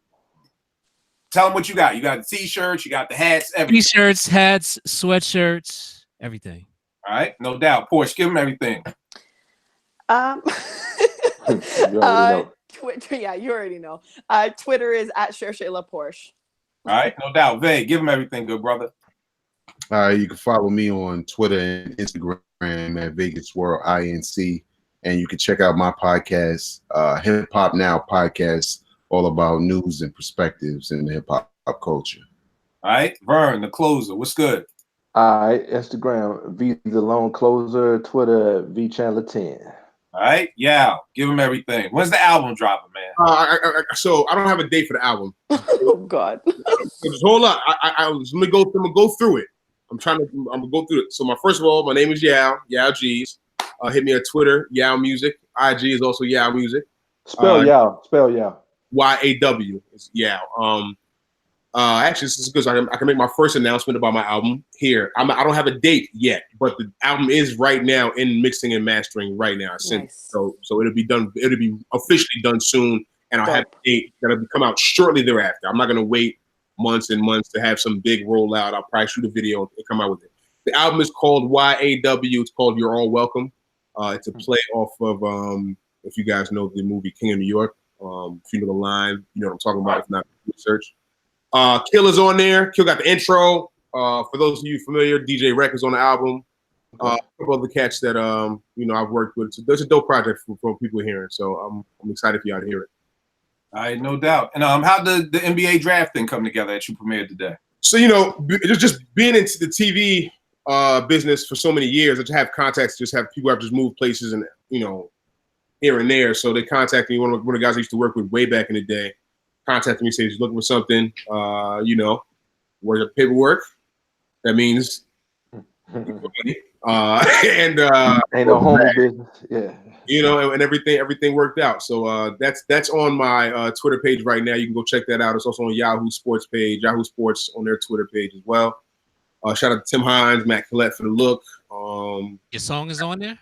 Tell them what you got. You got the t-shirts, you got the hats, everything. T-shirts, hats, sweatshirts, everything. All right, no doubt. Porsche, give them everything. Twitter, yeah, you already know. Twitter is at Shayla Porsche. All right, no doubt. Vay, give them everything, good brother. You can follow me on Twitter and Instagram at Vegas World INC, and you can check out my podcast, Hip Hop Now podcast, all about news and perspectives in the hip hop culture. All right, Vern, the closer. What's good? All right, Instagram V the Lone Closer, Twitter V Chandler 10. All right, yeah, give them everything. When's the album dropping, man? So I don't have a date for the album. Oh God. Just hold up. I'm gonna go through it. I'm gonna go through it. So first of all, my name is Yao G's. Hit me on Twitter, Yao Music. IG is also Yao Music. Spell Yao. YAW is Yao. Actually, this is because I can make my first announcement about my album here. I don't have a date yet, but the album is right now in mixing and mastering right now. Nice. So it'll be done. It'll be officially done soon, and I'll have a date that'll come out shortly thereafter. I'm not gonna wait months and months to have some big rollout. I'll probably shoot a video and come out with it. The album is called YAW. It's called You're All Welcome. It's a play off of if you guys know the movie King of New York. If you know the line, you know what I'm talking about. If not, research. Kill is on there. Kill got the intro. For those of you familiar, DJ Rec is on the album. A couple other cats that I've worked with. So there's a dope project for people hearing. So I'm excited for y'all to hear it. All right, no doubt. And how did the NBA draft thing come together that you premiered today? So just being into the TV business for so many years, I just have contacts. Just have people have just moved places and here and there. So they contacted me. One of the guys I used to work with way back in the day contacted me, said he's looking for something. Where's the paperwork? That means ain't no home business. Yeah. And everything worked out. So that's on my Twitter page right now. You can go check that out. It's also on Yahoo Sports page, Yahoo Sports on their Twitter page as well. Shout out to Tim Hines, Matt Collette for the look. Your song is on there?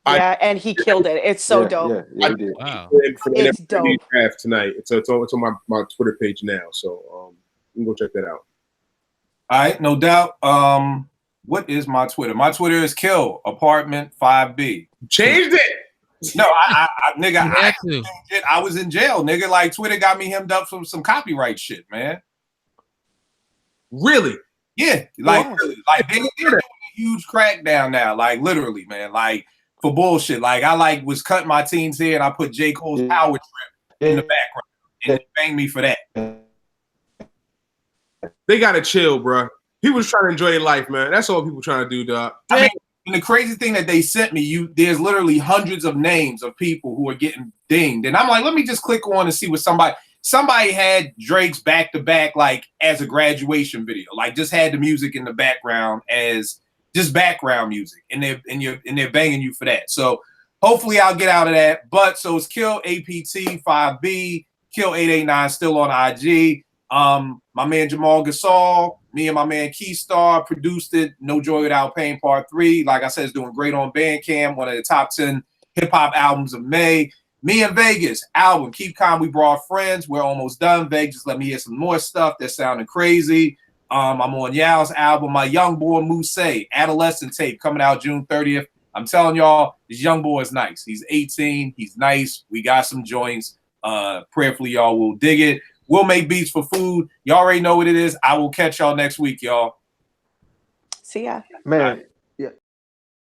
Yeah, and he killed it. It's so dope. Yeah, he did. Wow. It's dope. Draft tonight. It's on my Twitter page now. So you can go check that out. All right, no doubt. What is my Twitter? My Twitter is Kill Apartment 5B. Changed it. No, I was in jail, nigga. Like Twitter got me hemmed up from some copyright shit, man. Really? Yeah, really. Like they're doing a huge crackdown now. Like literally, man. Like for bullshit. Like I was cutting my teens here and I put J. Cole's Power Trip in the background and they banged me for that. They gotta chill, bro. People just trying to enjoy their life, man. That's all people trying to do, dog. I mean, And the crazy thing that they sent me, there's literally hundreds of names of people who are getting dinged. And I'm like, let me just click on and see what somebody had Drake's back to back, like as a graduation video, like just had the music in the background as just background music. And they're banging you for that. So hopefully I'll get out of that. But so it's Kill APT 5B, Kill 889 still on IG. My man Jamal Gasol, me and my man Keystar produced it. No Joy Without Pain Part 3. Like I said, it's doing great on Bandcamp. One of the top 10 hip hop albums of May. Me and Vegas album, Keep Calm, We Brought Friends. We're almost done. Vegas, let me hear some more stuff that's sounding crazy. I'm on Yao's album, my young boy Mousse, Adolescent Tape, coming out June 30th. I'm telling y'all, this young boy is nice. He's 18. He's nice. We got some joints. Prayerfully, y'all will dig it. We'll make beats for food. Y'all already know what it is. I will catch y'all next week, y'all. See ya. Man,